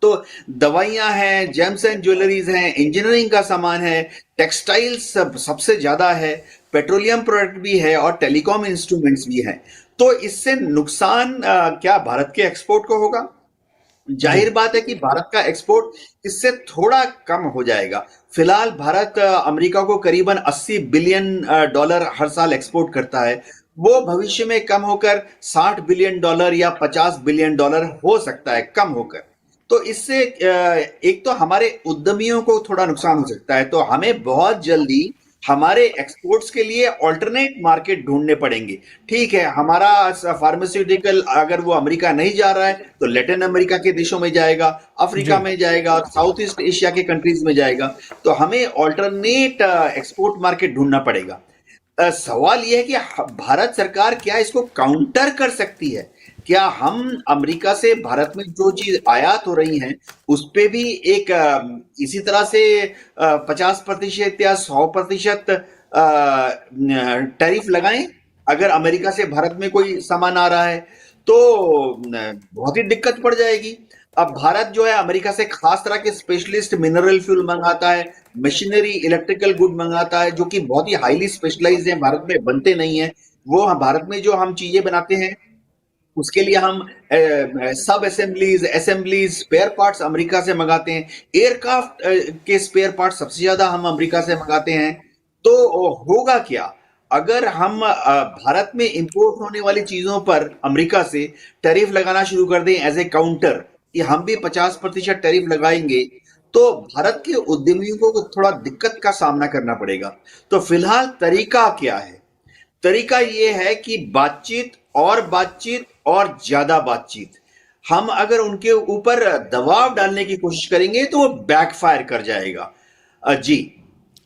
तो दवाइयां हैं, जेम्स एंड ज्वेलरीज हैं, इंजीनियरिंग का सामान है, टेक्सटाइल्स सबसे ज्यादा है, पेट्रोलियम प्रोडक्ट भी है और टेलीकॉम इंस्ट्रूमेंट्स भी हैं। तो इससे नुकसान क्या भारत के एक्सपोर्ट को होगा? जी जाहिर बात है कि भारत का एक्सपोर्ट इससे थोड़ा कम हो जाएगा। फिलहाल भारत अमेरिका को करीबन 80 बिलियन डॉलर हर साल एक्सपोर्ट करता है। वो भविष्य में कम होकर 60 बिलियन डॉलर या 50 बिलियन डॉलर हो सकता है, कम होकर। तो इससे एक तो हमारे उद्यमियों को थोड़ा नुकसान हो सकता है। तो हमें बहुत जल्दी हमारे एक्सपोर्ट्स के लिए ऑल्टरनेट मार्केट ढूंढने पड़ेंगे। ठीक है, हमारा फार्मास्यूटिकल अगर वो अमेरिका नहीं जा रहा है तो लैटिन अमेरिका के देशों में जाएगा, अफ्रीका जी में जाएगा, साउथ ईस्ट एशिया के कंट्रीज में जाएगा। तो हमें ऑल्टरनेट एक्सपोर्ट मार्केट ढूंढना पड़ेगा। सवाल यह है कि भारत सरकार क्या इसको काउंटर कर सकती है? क्या हम अमेरिका से भारत में जो चीज आयात हो रही हैं उस पे भी एक इसी तरह से 50% या 100% टैरिफ लगाएं? अगर अमेरिका से भारत में कोई सामान आ रहा है तो बहुत ही दिक्कत पड़ जाएगी। अब भारत जो है अमेरिका से खास तरह के स्पेशलिस्ट मिनरल फ्यूल मंगाता है, मशीनरी, इलेक्ट्रिकल गुड मंगाता है, जो कि बहुत ही हाईली स्पेशलाइज्ड है, भारत में बनते नहीं है। वो भारत में जो हम चीजें बनाते हैं उसके लिए हम सब असेंबलीज स्पेयर पार्ट्स अमेरिका से मंगाते हैं। एयरक्राफ्ट के स्पेयर पार्ट्स सबसे ज्यादा हम अमेरिका से मंगाते हैं। तो होगा क्या अगर हम भारत में इंपोर्ट होने वाली चीजों पर अमेरिका से टैरिफ लगाना शुरू कर दें एज ए काउंटर कि हम भी 50% टैरिफ लगाएंगे, तो भारत के उद्यमियों को थोड़ा दिक्कत का सामना करना पड़ेगा। तो फिलहाल तरीका क्या है? तरीका ये है कि बातचीत और ज्यादा बातचीत। हम अगर उनके ऊपर दबाव डालने की कोशिश करेंगे तो वो बैकफायर कर जाएगा। जी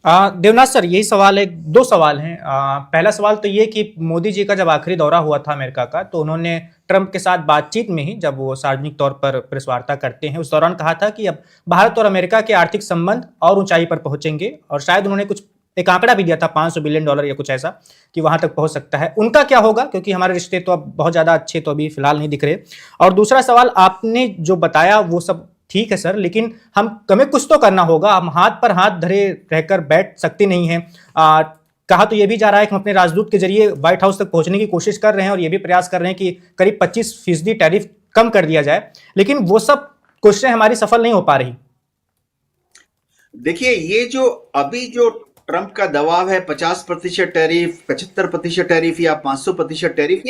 देवनाथ सर, यही सवाल है, दो सवाल हैं। पहला सवाल तो ये कि मोदी जी का जब आखिरी दौरा हुआ था अमेरिका का, तो उन्होंने ट्रंप के साथ बातचीत में ही, जब वो सार्वजनिक तौर पर प्रेस वार्ता करते हैं, उस दौरान कहा था कि अब भारत और अमेरिका के आर्थिक संबंध और ऊंचाई पर पहुंचेंगे, और शायद उन्होंने कुछ एक आंकड़ा भी दिया था $500 बिलियन या कुछ ऐसा, कि वहां तक पहुंच सकता है। उनका क्या होगा, क्योंकि हमारे रिश्ते तो अब बहुत ज्यादा अच्छे तो अभी फिलहाल नहीं दिख रहे। और दूसरा सवाल, आपने जो बताया वो सब ठीक है सर, लेकिन हमें कुछ तो करना होगा। हम हाथ पर हाथ धरे रहकर बैठ सकते नहीं हैं। कहा तो यह भी जा रहा है कि हम अपने राजदूत के जरिए व्हाइट हाउस तक पहुंचने की कोशिश कर रहे हैं, और यह भी प्रयास कर रहे हैं कि करीब 25% टैरिफ कम कर दिया जाए, लेकिन वो सब कोशिशें हमारी सफल नहीं हो पा रही। देखिए, ये जो अभी जो ट्रंप का दबाव है 50% टैरिफ, 75% टैरिफ या 500% टैरिफ,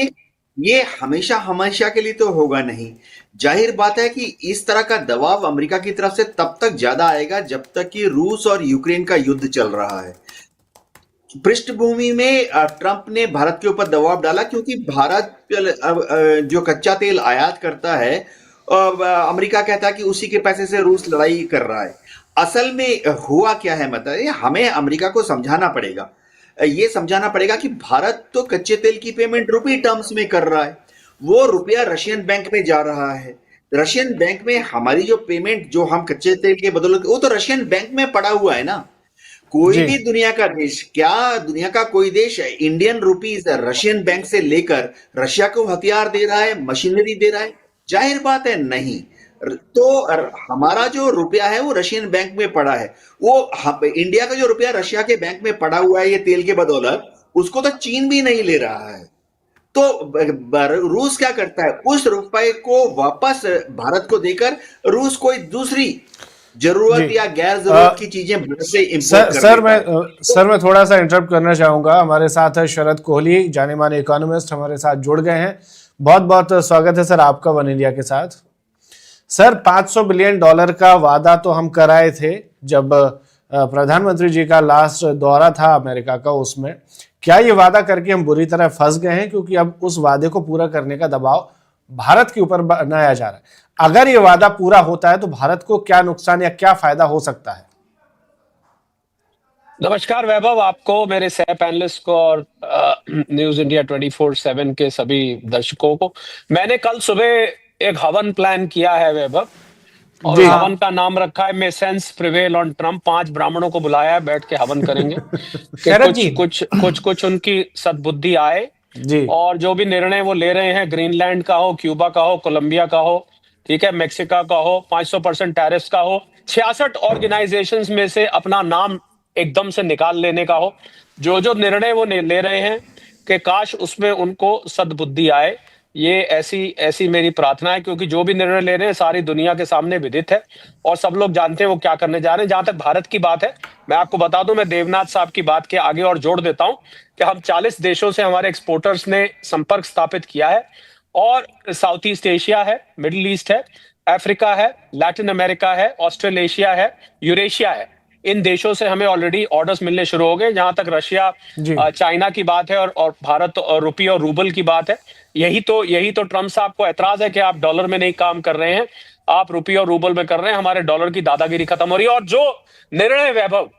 ये हमेशा हमेशा के लिए तो होगा नहीं। जाहिर बात है कि इस तरह का दबाव अमेरिका की तरफ से तब तक ज्यादा आएगा जब तक कि रूस और यूक्रेन का युद्ध चल रहा है। पृष्ठभूमि में ट्रंप ने भारत के ऊपर दबाव डाला क्योंकि भारत जो कच्चा तेल आयात करता है, अमेरिका कहता है कि उसी के पैसे से रूस लड़ाई कर रहा है। असल में हुआ क्या है, मतलब हमें अमेरिका को समझाना पड़ेगा, ये समझाना पड़ेगा कि भारत तो कच्चे तेल की पेमेंट रुपी टर्म्स में कर रहा है, वो रुपया रशियन बैंक में जा रहा है। रशियन बैंक में हमारी जो पेमेंट जो हम कच्चे तेल के बदौलत, वो तो रशियन बैंक में पड़ा हुआ है ना। कोई जी भी दुनिया का देश, क्या दुनिया का कोई देश इंडियन रुपीज रशियन बैंक से लेकर रशिया को हथियार दे रहा है, मशीनरी दे रहा है? जाहिर बात है नहीं। तो हमारा जो रुपया है वो रशियन बैंक में पड़ा है। वो इंडिया का जो रुपया रशिया के बैंक में पड़ा हुआ है ये तेल के बदौलत, उसको तो चीन भी नहीं ले रहा है। तो रूस क्या करता है, उस रुपए को वापस भारत को देकर रूस कोई दूसरी जरूरत जी। या गैर जरूरत की चीजें बाहर से इंपोर्ट कर सर देता है। सर मैं थोड़ा सा इंटरप्ट करना चाहूंगा। हमारे साथ है शरद कोहली, जाने माने इकोनॉमिस्ट, हमारे साथ जुड़ गए हैं। बहुत बहुत स्वागत है सर आपका वन इंडिया के साथ। सर, $500 बिलियन का वादा तो हम कराए थे जब प्रधानमंत्री जी का लास्ट दौरा था अमेरिका का, उसमें क्या ये वादा करके हम बुरी तरह फंस गए हैं, क्योंकि अब उस वादे को पूरा करने का दबाव भारत के ऊपर बनाया जा रहा है। अगर ये वादा पूरा होता है तो भारत को क्या नुकसान या क्या फायदा हो सकता है? नमस्कार वैभव, आपको, मेरे सह पैनलिस्ट को और न्यूज इंडिया 24/7 के सभी दर्शकों को। मैंने कल सुबह एक हवन प्लान किया है वैभव, और जी। हवन का नाम रखा है मे सेंस प्रिवेल ऑन ट्रम्प। 5 ब्राह्मणों को बुलाया है, बैठ के हवन करेंगे कि शरद जी, कुछ उनकी सद्बुद्धि आए, जी और जो भी निर्णय वो ले रहे हैं, ग्रीनलैंड का हो, क्यूबा का हो, कोलंबिया का हो, ठीक है, मेक्सिको का हो, 500% टैरिफ्स का हो, 66 ऑर्गेनाइजेशंस में से अपना नाम एकदम से निकाल लेने का हो, जो जो निर्णय वो ले रहे हैं, कि काश उसमें उनको सद्बुद्धि आए। ये ऐसी मेरी प्रार्थना है, क्योंकि जो भी निर्णय ले रहे हैं सारी दुनिया के सामने विदित है और सब लोग जानते हैं वो क्या करने जा रहे हैं। जहां तक भारत की बात है, मैं आपको बता दूं, मैं देवनाथ साहब की बात के आगे और जोड़ देता हूं कि हम 40 देशों से हमारे एक्सपोर्टर्स ने संपर्क स्थापित किया है, और साउथ ईस्ट एशिया है, मिडिल ईस्ट है, अफ्रीका है, लैटिन अमेरिका है, ऑस्ट्रेलेशिया है, यूरेशिया है। इन देशों से हमें ऑलरेडी ऑर्डर्स मिलने शुरू हो गए। जहां तक रशिया, जी। चाइना की बात है, और भारत और रुपये और रूबल की बात है, यही तो ट्रम्प साहब को ऐतराज है कि आप डॉलर में नहीं काम कर रहे हैं, आप रुपये और रूबल में कर रहे हैं। हमारे डॉलर की दादागिरी खत्म हो रही है। और जो निर्णय वैभव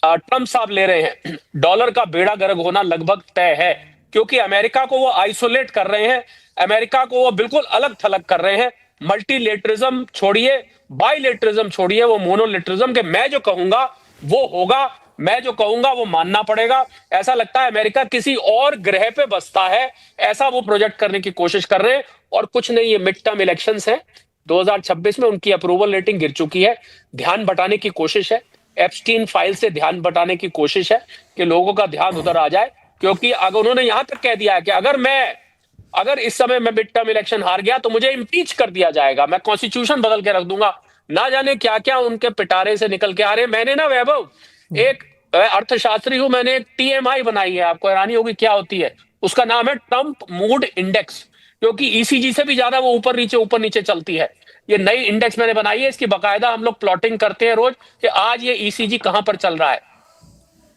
ट्रम्प साहब ले रहे हैं, डॉलर का बेड़ा गर्क होना लगभग तय है, क्योंकि अमेरिका को वो आइसोलेट कर रहे हैं, अमेरिका को वो बिल्कुल अलग थलग कर रहे हैं। मल्टीलेटरिज्म छोड़िए, बाइलेटरिज्म छोड़िए, वो मोनोलेटरिज्म के मैं जो कहूंगा वो होगा, मैं जो कहूंगा वो मानना पड़ेगा। ऐसा लगता है अमेरिका किसी और ग्रह पे बसता है, ऐसा वो प्रोजेक्ट करने की कोशिश कर रहे हैं। और कुछ नहीं, ये मिड टर्म इलेक्शंस हैं 2026 में, उनकी अप्रूवल रेटिंग गिर चुकी है, ध्यान बटाने की कोशिश है, एप्स्टीन फाइल से ध्यान बटाने की कोशिश है कि लोगों का ध्यान उधर आ जाए। क्योंकि अगर उन्होंने यहां तक कह दिया है कि अगर इस समय मैं मिड टर्म इलेक्शन हार गया तो मुझे इम्पीच कर दिया जाएगा, मैं कॉन्स्टिट्यूशन बदल के रख दूंगा, ना जाने क्या क्या उनके पिटारे से निकल के आ रहे हैं। मैंने ना वैभव, एक अर्थशास्त्री हूं, मैंने एक TMI बनाई है, आपको हैरानी होगी क्या होती है। उसका नाम है ट्रम्प मूड इंडेक्स, क्योंकि ECG से भी ज्यादा वो ऊपर नीचे चलती है। ये नई इंडेक्स मैंने बनाई है, इसकी बकायदा हम लोग प्लॉटिंग करते हैं रोज कि आज ये ECG कहां पर चल रहा है।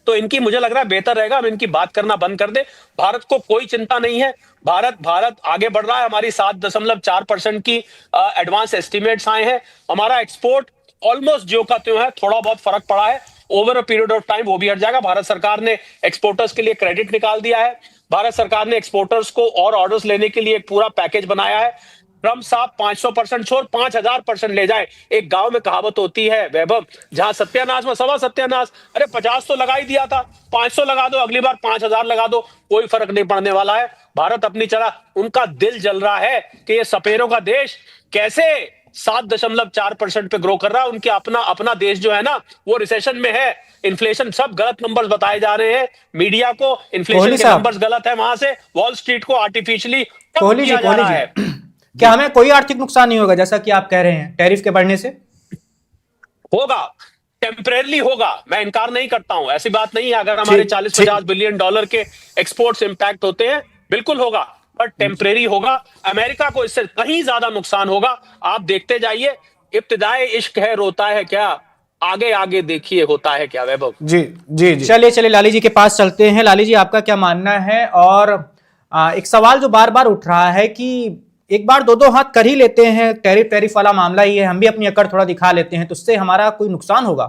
तो इनकी, मुझे लग रहा है बेहतर रहेगा हम इनकी बात करना बंद कर दें। भारत को कोई चिंता नहीं है, भारत आगे बढ़ रहा है। हमारी 7.4% की एडवांस एस्टिमेट्स आए हैं। हमारा एक्सपोर्ट ऑलमोस्ट ज्यों का त्यों है, थोड़ा बहुत फर्क पड़ा है, over a period of time वो भी हट जाएगा। भारत सरकार ने एक्सपोर्टर्स के लिए क्रेडिट निकाल दिया है, भारत सरकार ने एक्सपोर्टर्स को और ऑर्डर्स लेने के लिए एक पूरा पैकेज बनाया है। ट्रम्प साहब 500% छोड़ 5000% ले जाए। एक गांव में कहावत होती है वैभव, जहां सत्यानाश में सवा सत्यानाश, अरे 50 तो लगा ही दिया था, 500 लगा दो, अगली बार 5000 लगा दो, कोई फर्क नहीं पड़ने वाला है। भारत अपनी चला, उनका दिल जल रहा है कि ये सपेरों का देश कैसे 7.4% पे ग्रो कर रहा है। उनके अपना देश जो है ना, वो रिसेशन में है, इन्फ्लेशन, सब गलत नंबर्स बताए जा रहे हैं मीडिया को, इन्फ्लेशन के नंबर्स गलत है, वहां से वॉल स्ट्रीट को आर्टिफिशियली कोहली जी, क्या हमें कोई आर्थिक नुकसान नहीं होगा जैसा कि आप कह रहे हैं टैरिफ के बढ़ने से? होगा, टेम्परेरली होगा, मैं इनकार नहीं करता हूं, ऐसी बात नहीं है। अगर हमारे 40-50 बिलियन डॉलर के एक्सपोर्ट्स इंपैक्ट होते हैं, बिल्कुल होगा, पर टेम्परेरी होगा। अमेरिका को इससे कहीं ज्यादा नुकसान होगा। आप देखते जाइए, इब्तिदाए इश्क है रोता है क्या, आगे आगे देखिए होता है क्या। वैभव जी जी जी, चलिए लाली जी के पास चलते हैं। लाली जी, आपका क्या मानना है? और एक सवाल जो बार बार उठ रहा है कि एक बार दो हाथ कर ही लेते हैं, टैरिफ वाला मामला ही है, हम भी अपनी अकड़ थोड़ा दिखा लेते हैं, तो उससे हमारा कोई नुकसान होगा?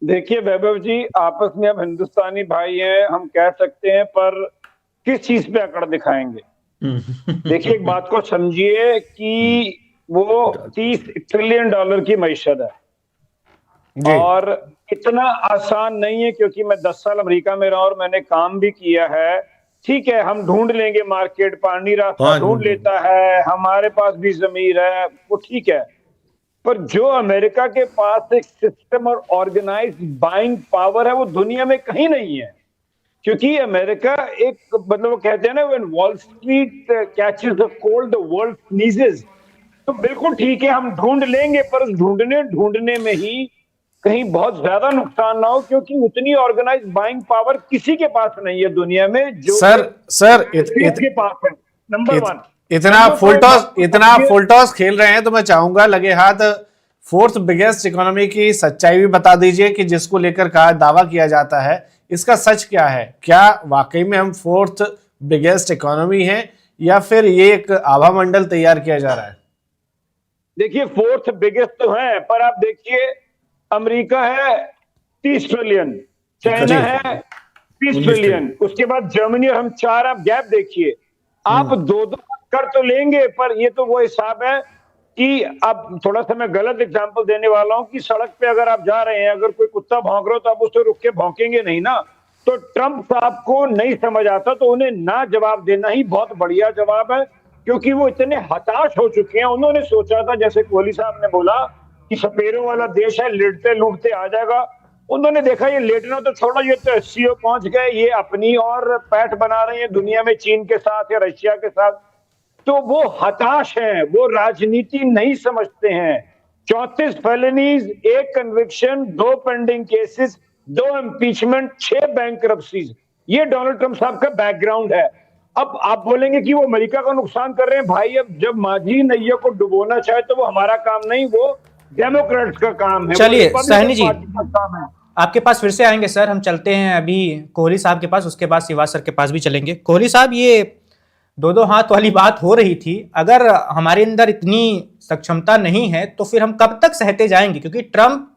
देखिए वैभव जी, आपस में अब हिंदुस्तानी भाई हैं, हम कह सकते हैं, पर किस चीज पे अकड़ दिखाएंगे? देखिए, एक बात को समझिए कि वो 30 ट्रिलियन डॉलर की मईशत है, और इतना आसान नहीं है, क्योंकि मैं 10 साल अमेरिका में रहा और मैंने काम भी किया है। ठीक है, हम ढूंढ लेंगे मार्केट, पानी रास्ता ढूंढ लेता है, हमारे पास भी जमीर है, वो ठीक है, पर जो अमेरिका के पास एक सिस्टम और ऑर्गेनाइज्ड बाइंग पावर है, वो दुनिया में कहीं नहीं है। क्योंकि अमेरिका एक, मतलब वो कहते हैं ना, when wall street catches the cold the world sneezes. तो बिल्कुल ठीक है, हम ढूंढ लेंगे, पर उस ढूंढने में ही कहीं बहुत ज्यादा नुकसान ना हो, क्योंकि उतनी ऑर्गेनाइज बाइंग पावर किसी के पास नहीं है दुनिया में जो सर के पास है। Number one. इतना फुल टॉस खेल रहे हैं तो मैं चाहूंगा लगे हाथ फोर्थ बिगेस्ट इकोनॉमी की सच्चाई भी बता दीजिए कि जिसको लेकर कहा दावा किया जाता है, इसका सच क्या है? क्या वाकई में हम फोर्थ बिगेस्ट इकोनॉमी है या फिर ये एक आभा मंडल तैयार किया जा रहा है? देखिए, फोर्थ बिगेस्ट तो है, पर आप देखिए अमेरिका है 30 ट्रिलियन, चाइना है 30 ट्रिलियन, उसके बाद जर्मनी, और हम चार। आप गैप देखिए, आप दो कर तो लेंगे, पर ये तो वो हिसाब है कि अब थोड़ा सा मैं गलत एग्जांपल देने वाला हूं कि सड़क पे अगर आप जा रहे हैं, अगर कोई कुत्ता भौंक रहा हो तो आप उससे रुक के भौंकेंगे नहीं ना। तो ट्रंप साहब को नहीं समझ आता, तो उन्हें ना जवाब देना ही बहुत बढ़िया जवाब है, क्योंकि वो इतने हताश हो चुके हैं। उन्होंने सोचा था, जैसे कोहली साहब ने बोला, कि सपेरों वाला देश है, लेटते लूटते आ जाएगा। उन्होंने देखा ये लेटना तो छोड़ो, ये तो 80 पहुंच गए, ये अपनी और पैठ बना रहे हैं दुनिया में चीन के साथ या रशिया के साथ। तो वो हताश हैं, वो राजनीति नहीं समझते हैं। 34 फेलिनीज, 1 कन्विक्शन, 2 पेंडिंग केसेस, 2 इम्पीचमेंट, 6 बैंकरप्सीज, ये डोनाल्ड ट्रंप साहब का बैकग्राउंड है। अब आप बोलेंगे कि वो अमेरिका का नुकसान कर रहे हैं। भाई, अब जब माझी नैया को डुबोना चाहे तो वो हमारा काम नहीं, वो डेमोक्रेट्स का काम है। चलिए सहनी जी, का काम है। आपके पास फिर से आएंगे सर। हम चलते हैं अभी कोहली साहब के पास, उसके बाद सिवाज सर के पास भी चलेंगे। कोहली साहब, ये दो हाथ वाली बात हो रही थी। अगर हमारे अंदर इतनी सक्षमता नहीं है तो फिर हम कब तक सहते जाएंगे? क्योंकि ट्रंप,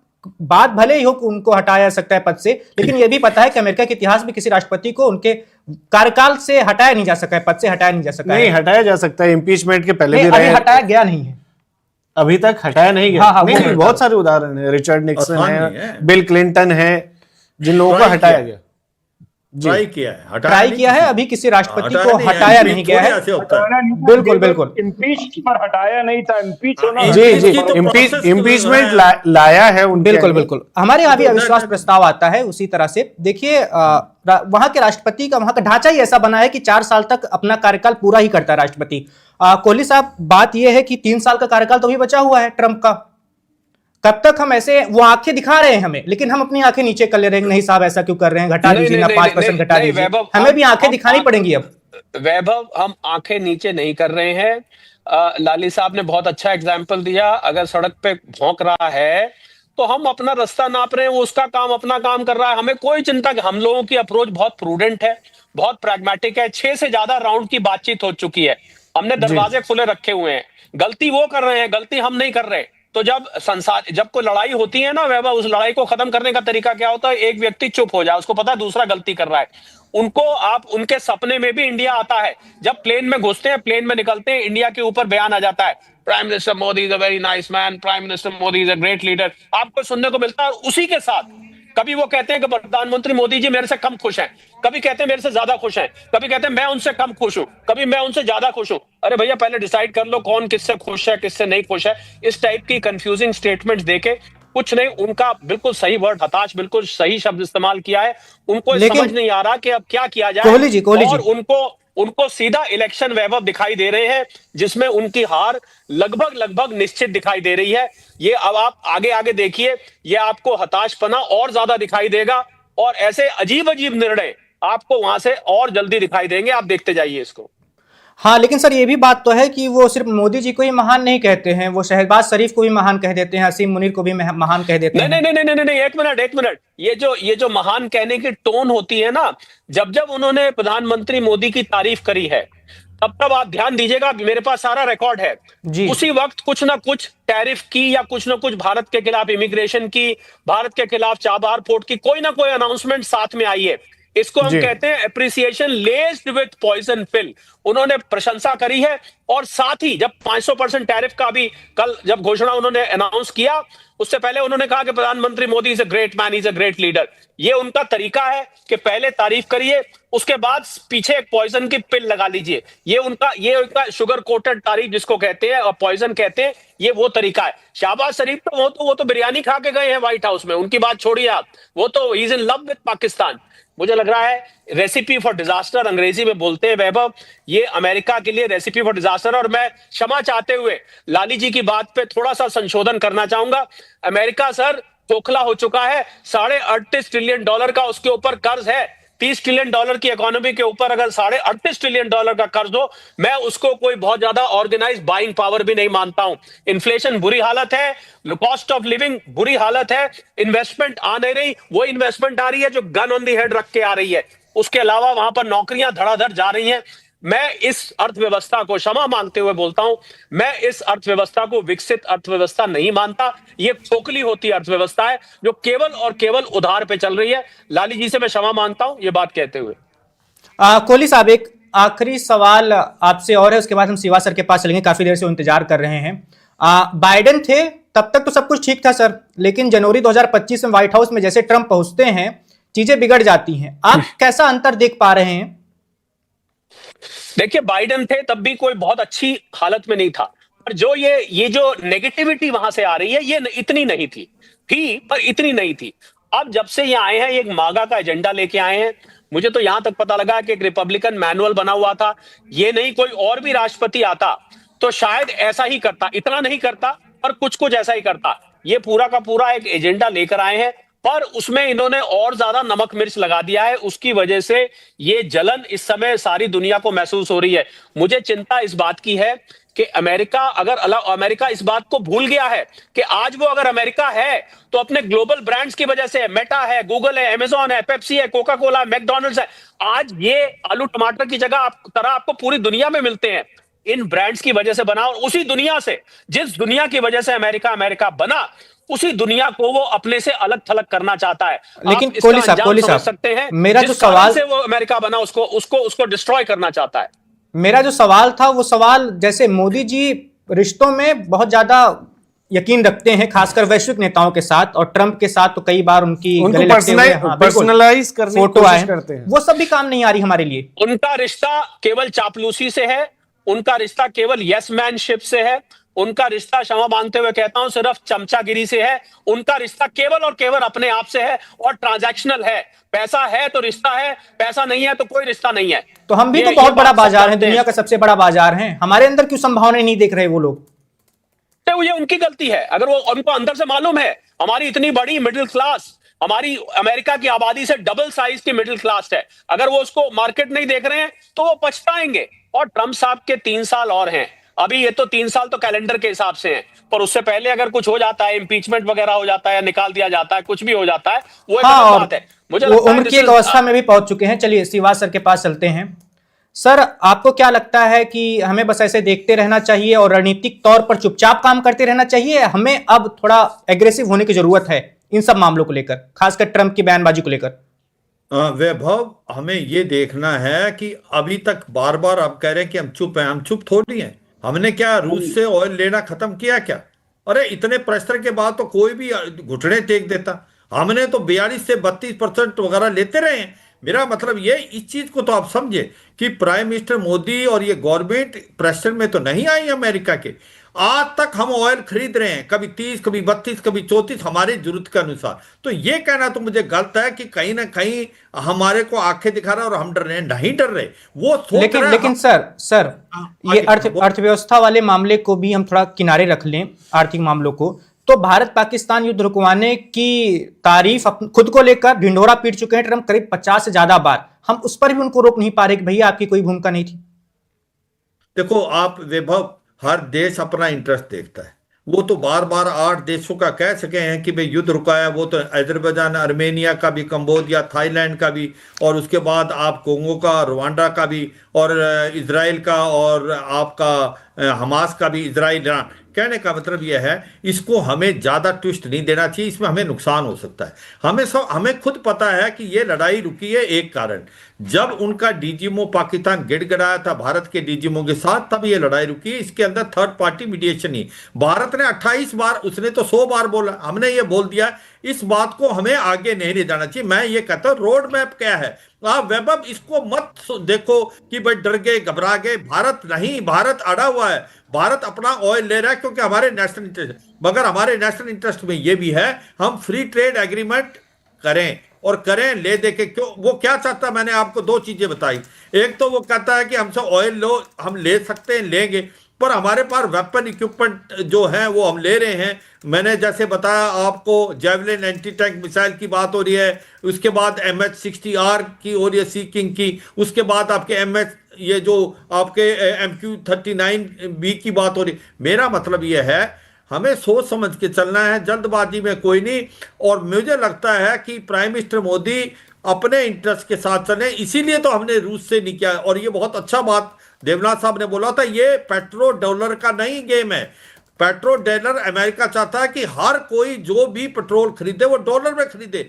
बात भले ही हो कि उनको हटाया जा सकता है पद से, लेकिन यह भी पता है कि अमेरिका के इतिहास में किसी राष्ट्रपति को उनके कार्यकाल से हटाया नहीं जा सका है, पद से हटाया नहीं जा सका है। नहीं हटाया जा सकता है, इम्पीचमेंट के पहले भी अभी रहे, हटाया गया नहीं है, अभी तक हटाया नहीं गया। हाँ, नहीं, बहुत सारे उदाहरण है, रिचर्ड निक्सन आसान है, नहीं है। बिल क्लिंटन है, जिन लोगों को ट्राई हटाया किया। गया। ट्राई किया है, हटाया ट्राई नहीं किया है, किसी अभी किसी राष्ट्रपति हटाया को नहीं है, हटाया impeach नहीं गया है। थोड़ी ऐसे होता है। बिल्कुल, बिल्कुल। इम्पीच पर हटाया नहीं था, इम्पीच होना। हाँ, जी इसकी जी, तो process इम्पीचमेंट है। लाया है उनके बिल्कुल आगे। बिल्कुल, हमारे यहाँ भी तो अविश्वास that- प्रस्ताव आता है उसी तरह से। देखिए, वहां के राष्ट्रपति का, वहां का ढांचा ही ऐसा बना है कि 4 साल तक अपना कार्यकाल पूरा ही करता है राष्ट्रपति। कोहली साहब, बात यह है कि 3 साल का कार्यकाल तो भी बचा हुआ है ट्रंप का। कब तक हम ऐसे, वो आंखें दिखा रहे हैं हमें, लेकिन हम अपनी आंखें नीचे कर ले रहे हैं, नहीं साहब ऐसा क्यों कर रहे हैं, घटा नहीं, दीजिए ना, नहीं, 5% घटा नहीं, दीजिए। वैभव, हमें भी आंखें हम- दिखानी पड़ेंगी अब। वैभव, हम आंखें नीचे नहीं कर रहे हैं। लाली साहब ने बहुत अच्छा एग्जाम्पल दिया। अगर सड़क पे भौंक रहा है तो हम अपना रास्ता नाप रहे हैं, वो उसका काम, अपना काम कर रहा है, हमें कोई चिंता। हम लोगों की अप्रोच बहुत प्रूडेंट है, बहुत प्रैग्मेटिक है। 6 से ज्यादा राउंड की बातचीत हो चुकी है, हमने दरवाजे खुले रखे हुए हैं। गलती वो कर रहे हैं, गलती हम नहीं कर रहे। तो जब कोई लड़ाई होती है ना वैभव, उस लड़ाई को खत्म करने का तरीका क्या होता है? एक व्यक्ति चुप हो जाए, उसको पता है दूसरा गलती कर रहा है। उनको, आप उनके सपने में भी इंडिया आता है। जब प्लेन में घुसते हैं, प्लेन में निकलते हैं, इंडिया के ऊपर बयान आ जाता है, prime minister Modi is a very nice man, prime minister Modi is a great leader, आपको सुनने को मिलता है। उसी के साथ कभी वो कहते हैं कि प्रधानमंत्री मोदी जी मेरे से कम खुश हैं, कभी कहते हैं मेरे से ज्यादा खुश हैं, कभी कहते हैं मैं उनसे कम खुश हूं, कभी मैं उनसे ज्यादा खुश हूं। अरे भैया, पहले डिसाइड कर लो कौन किससे खुश है, किससे नहीं खुश है। इस टाइप की कंफ्यूजिंग स्टेटमेंट्स देके कुछ नहीं। उनका बिल्कुल सही वर्ड, हताश, बिल्कुल सही शब्द इस्तेमाल किया है। उनको समझ नहीं आ रहा कि अब क्या किया जाए। कोहली जी, और उनको सीधा इलेक्शन वैभव दिखाई दे रहे हैं, जिसमें उनकी हार लगभग निश्चित दिखाई दे रही है। ये अब आप आगे आगे देखिए, ये आपको हताशपना और ज्यादा दिखाई देगा, और ऐसे अजीब निर्णय आपको वहां से और जल्दी दिखाई देंगे। आप देखते जाइए इसको। हाँ, लेकिन सर ये भी बात तो है कि वो सिर्फ मोदी जी को ही महान नहीं कहते हैं, वो शहबाज शरीफ को भी महान कह देते हैं, असीम मुनीर को भी महान कह देते हैं। नहीं, एक मिनट। ये जो महान कहने की टोन होती है ना, जब उन्होंने प्रधानमंत्री मोदी की तारीफ करी है, तब आप ध्यान दीजिएगा, मेरे पास सारा रिकॉर्ड है जी। उसी वक्त कुछ ना कुछ टैरिफ की, या कुछ ना कुछ भारत के खिलाफ इमिग्रेशन की, भारत के खिलाफ चाबहार पोर्ट की, कोई ना कोई अनाउंसमेंट साथ में आई है। इसको हम कहते हैं अप्रिसिएशन लेस्ड विद पॉइजन पिल। उन्होंने प्रशंसा करी है, और साथ ही जब 500% टैरिफ का भी कल जब घोषणा उन्होंने अनाउंस किया, उससे पहले उन्होंने कहा कि प्रधानमंत्री Modi is a great man, is a great leader. ये उनका तरीका है कि पहले तारीफ करिए, उसके बाद पीछे एक पॉइजन की पिल लगा लीजिए। ये उनका शुगर कोटेड तारीफ जिसको कहते हैं, और पॉइजन कहते हैं, ये वो तरीका है। शहबाज शरीफ तो वो तो बिरयानी खा के गए हैं व्हाइट हाउस में, उनकी बात छोड़िए आप। वो तो he is in love with Pakistan. मुझे लग रहा है रेसिपी फॉर डिजास्टर अंग्रेजी में बोलते हैं वैभव, ये अमेरिका के लिए रेसिपी फॉर डिजास्टर। और मैं क्षमा चाहते हुए लाली जी की बात पे थोड़ा सा संशोधन करना चाहूंगा। अमेरिका सर खोखला हो चुका है, $38.5 ट्रिलियन का उसके ऊपर कर्ज है। $30 ट्रिलियन की इकोनॉमी के ऊपर अगर $38.5 ट्रिलियन का कर्ज हो, मैं उसको कोई बहुत ज्यादा ऑर्गेनाइज बाइंग पावर भी नहीं मानता हूं। इन्फ्लेशन बुरी हालत है, कॉस्ट ऑफ लिविंग बुरी हालत है, इन्वेस्टमेंट आ नहीं रही, वो इन्वेस्टमेंट आ रही है जो गन ऑन दी हेड रख के आ रही है। उसके अलावा वहां पर नौकरियां धड़ाधड़ जा रही हैं। मैं इस अर्थव्यवस्था को क्षमा मांगते हुए बोलता हूं, मैं इस अर्थव्यवस्था को विकसित अर्थव्यवस्था नहीं मानता। ये खोखली होती अर्थव्यवस्था है जो केवल और केवल उधार पे चल रही है। लाली जी से मैं क्षमा मांगता हूं ये बात कहते हुए। कोहली साहब, एक आखिरी सवाल आपसे और है, उसके बाद हम सिवा सर के पास चलेंगे, काफी देर से वो इंतजार कर रहे हैं। बाइडेन थे तब तक तो सब कुछ ठीक था सर, लेकिन जनवरी 2025 में व्हाइट हाउस में जैसे ट्रंप पहुंचते हैं चीजें बिगड़ जाती हैं। आप कैसा अंतर देख पा रहे हैं? देखिए, बाइडेन थे तब भी कोई बहुत अच्छी हालत में नहीं था, पर जो ये जो नेगेटिविटी वहां से आ रही है ये इतनी नहीं थी पर इतनी नहीं थी। अब जब से ये आए हैं, एक मागा का एजेंडा लेके आए हैं। मुझे तो यहां तक पता लगा कि एक रिपब्लिकन मैनुअल बना हुआ था। ये नहीं, कोई और भी राष्ट्रपति आता तो शायद ऐसा ही करता, इतना नहीं करता पर कुछ कुछ ऐसा ही करता। ये पूरा का पूरा एक एजेंडा लेकर आए हैं, पर उसमें इन्होंने और ज्यादा नमक मिर्च लगा दिया है। उसकी वजह से ये जलन इस समय सारी दुनिया को महसूस हो रही है। मुझे चिंता इस बात की है कि अमेरिका इस बात को भूल गया है कि आज वो अगर अमेरिका है तो अपने ग्लोबल ब्रांड्स की वजह से, मेटा है, गूगल है, अमेजॉन है, पेप्सी है, कोका कोला है, मैकडॉनल्ड्स है, आज ये आलू टमाटर की जगह तरह आपको पूरी दुनिया में मिलते हैं। इन ब्रांड्स की वजह से बना, और उसी दुनिया से, जिस दुनिया की वजह से अमेरिका बना, उसी दुनिया को वो अपने से अलग थलग करना चाहता है। लेकिन कोहली साहब, सकते हैं मेरा जो सवाल से वो अमेरिका बना उसको डिस्ट्रॉय करना चाहता है। मेरा जो सवाल था वो सवाल, जैसे मोदी जी रिश्तों में बहुत ज्यादा यकीन रखते हैं, खासकर वैश्विक नेताओं के साथ, और ट्रंप के साथ तो कई बार उनकी गले लगते हुए पर्सनलाइज करने की फोटो कोशिश करते हैं। वो सब भी काम नहीं आ रही हमारे लिए। उनका रिश्ता केवल चापलूसी से है, उनका रिश्ता केवल यस मैनशिप से है, उनका रिश्ता, क्षमा मांगते हुए कहता हूं, सिर्फ चमचागिरी से है। उनका रिश्ता केवल और केवल अपने आप से है और ट्रांजैक्शनल है। पैसा है तो रिश्ता है, पैसा नहीं है तो कोई रिश्ता नहीं है। तो हम भी तो बहुत बड़ा बाजार है, दुनिया का सबसे बड़ा बाजार है, हमारे अंदर क्यों संभावनाएं नहीं देख रहे वो लोग? तो ये उनकी गलती है। अगर वो उनको अंदर से मालूम है हमारी इतनी बड़ी मिडिल क्लास, हमारी अमेरिका की आबादी से डबल साइज की मिडिल क्लास है, अगर वो उसको मार्केट नहीं देख रहे हैं तो वो पछताएंगे। और ट्रंप साहब के 3 साल और हैं। अभी ये तो 3 साल तो कैलेंडर के हिसाब से हैं, पर उससे पहले अगर कुछ हो जाता है, इम्पीचमेंट वगैरह हो जाता है, निकाल दिया जाता है, कुछ भी हो जाता है, वो एक अलग बात है। मुझे वो उम्र की एक अवस्था में भी पहुंच चुके हैं। चलिए सिवा सर के पास चलते हैं। सर, आपको क्या लगता है कि हमें बस ऐसे देखते रहना चाहिए और रणनीतिक तौर पर चुपचाप काम करते रहना चाहिए? हमें अब थोड़ा एग्रेसिव होने की जरूरत है इन सब मामलों को लेकर, खासकर ट्रंप की बयानबाजी को लेकर? वैभव, हमें ये देखना है कि अभी तक बार बार आप कह रहे हैं कि हम चुप हैं, हम चुप थोड़ी हैं। हमने क्या रूस से ऑयल लेना खत्म किया क्या? अरे इतने प्रेशर के बाद तो कोई भी घुटने टेक देता। हमने तो 42 से 32% वगैरह लेते रहे हैं। मेरा मतलब ये, इस चीज को तो आप समझे कि प्राइम मिनिस्टर मोदी और ये गवर्नमेंट प्रेशर में तो नहीं आई अमेरिका के। आज तक हम ऑयल खरीद रहे हैं, कभी 30, कभी 32, कभी 34, हमारी जरूरत के अनुसार। तो ये कहना तो मुझे गलत है कि कहीं ना कहीं हमारे को आंखें दिखा रहा है और हम डर रहे हैं। नहीं डर रहे, वो सोच रहे हैं। लेकिन सर ये अर्थव्यवस्था वाले मामले को भी हम थोड़ा किनारे रख लें, आर्थिक मामलों को। तो भारत पाकिस्तान युद्ध रुकवाने की तारीफ खुद को लेकर ढिंढोरा पीट चुके हैं ट्रंप करीब 50 से ज्यादा बार। हम उस पर भी उनको रोक नहीं पा रहे कि भैया आपकी कोई भूमिका नहीं थी। देखो आप वैभव, हर देश अपना इंटरेस्ट देखता है। वो तो बार बार 8 देशों का कह सके हैं कि भाई युद्ध रुकाया, वो तो अजरबैजान, अर्मेनिया का भी, कंबोडिया, थाईलैंड का भी, और उसके बाद आप कोंगो का, रवांडा का भी, और इजराइल का, और आपका हमास का भी, इजराइल, ईरान। कहने का मतलब यह है, इसको हमें ज्यादा ट्विस्ट नहीं देना चाहिए, इसमें हमें नुकसान हो सकता है। हमें खुद पता है कि ये लड़ाई रुकी है एक कारण, जब उनका डीजीएमओ पाकिस्तान गिड़गिड़ाया था भारत के डीजीएमओ के साथ, तब ये लड़ाई रुकी है। इसके अंदर थर्ड पार्टी मीडिएशन ही, भारत ने 28 बार, उसने तो 100 बार बोला, हमने ये बोल दिया। इस बात को हमें आगे नहीं ले जाना चाहिए। मैं ये कहता हूं, रोड मैप क्या है? आप वैभव इसको मत देखो कि भाई डर गए, घबरा गए। भारत नहीं, भारत अड़ा हुआ है। भारत अपना ऑयल ले रहा है क्योंकि हमारे नेशनल इंटरेस्ट है। मगर हमारे नेशनल इंटरेस्ट में ये भी है हम फ्री ट्रेड एग्रीमेंट करें, और करें ले दे के। क्यों वो क्या चाहता है, मैंने आपको दो चीजें बताई। एक तो वो कहता है कि हमसे ऑयल लो, हम ले सकते हैं, लेंगे, पर हमारे पास वेपन इक्विपमेंट जो है वो हम ले रहे हैं। मैंने जैसे बताया आपको, जेवलिन एंटी टैंक मिसाइल की बात हो रही है, उसके बाद MH-60R की हो रही है, सी किंग की, उसके बाद आपके MH ये जो आपके MQ-39B की बात हो रही। मेरा मतलब ये है हमें सोच समझ के चलना है, जल्दबाजी में कोई नहीं। और मुझे लगता है कि प्राइम मिनिस्टर मोदी अपने इंटरेस्ट के साथ चले, इसीलिए तो हमने रूस से नहीं किया। और ये बहुत अच्छा बात देवनाथ साहब ने बोला था, ये पेट्रो डॉलर का नहीं गेम है। पेट्रो डॉलर अमेरिका चाहता है कि हर कोई जो भी पेट्रोल खरीदे वो डॉलर में खरीदे।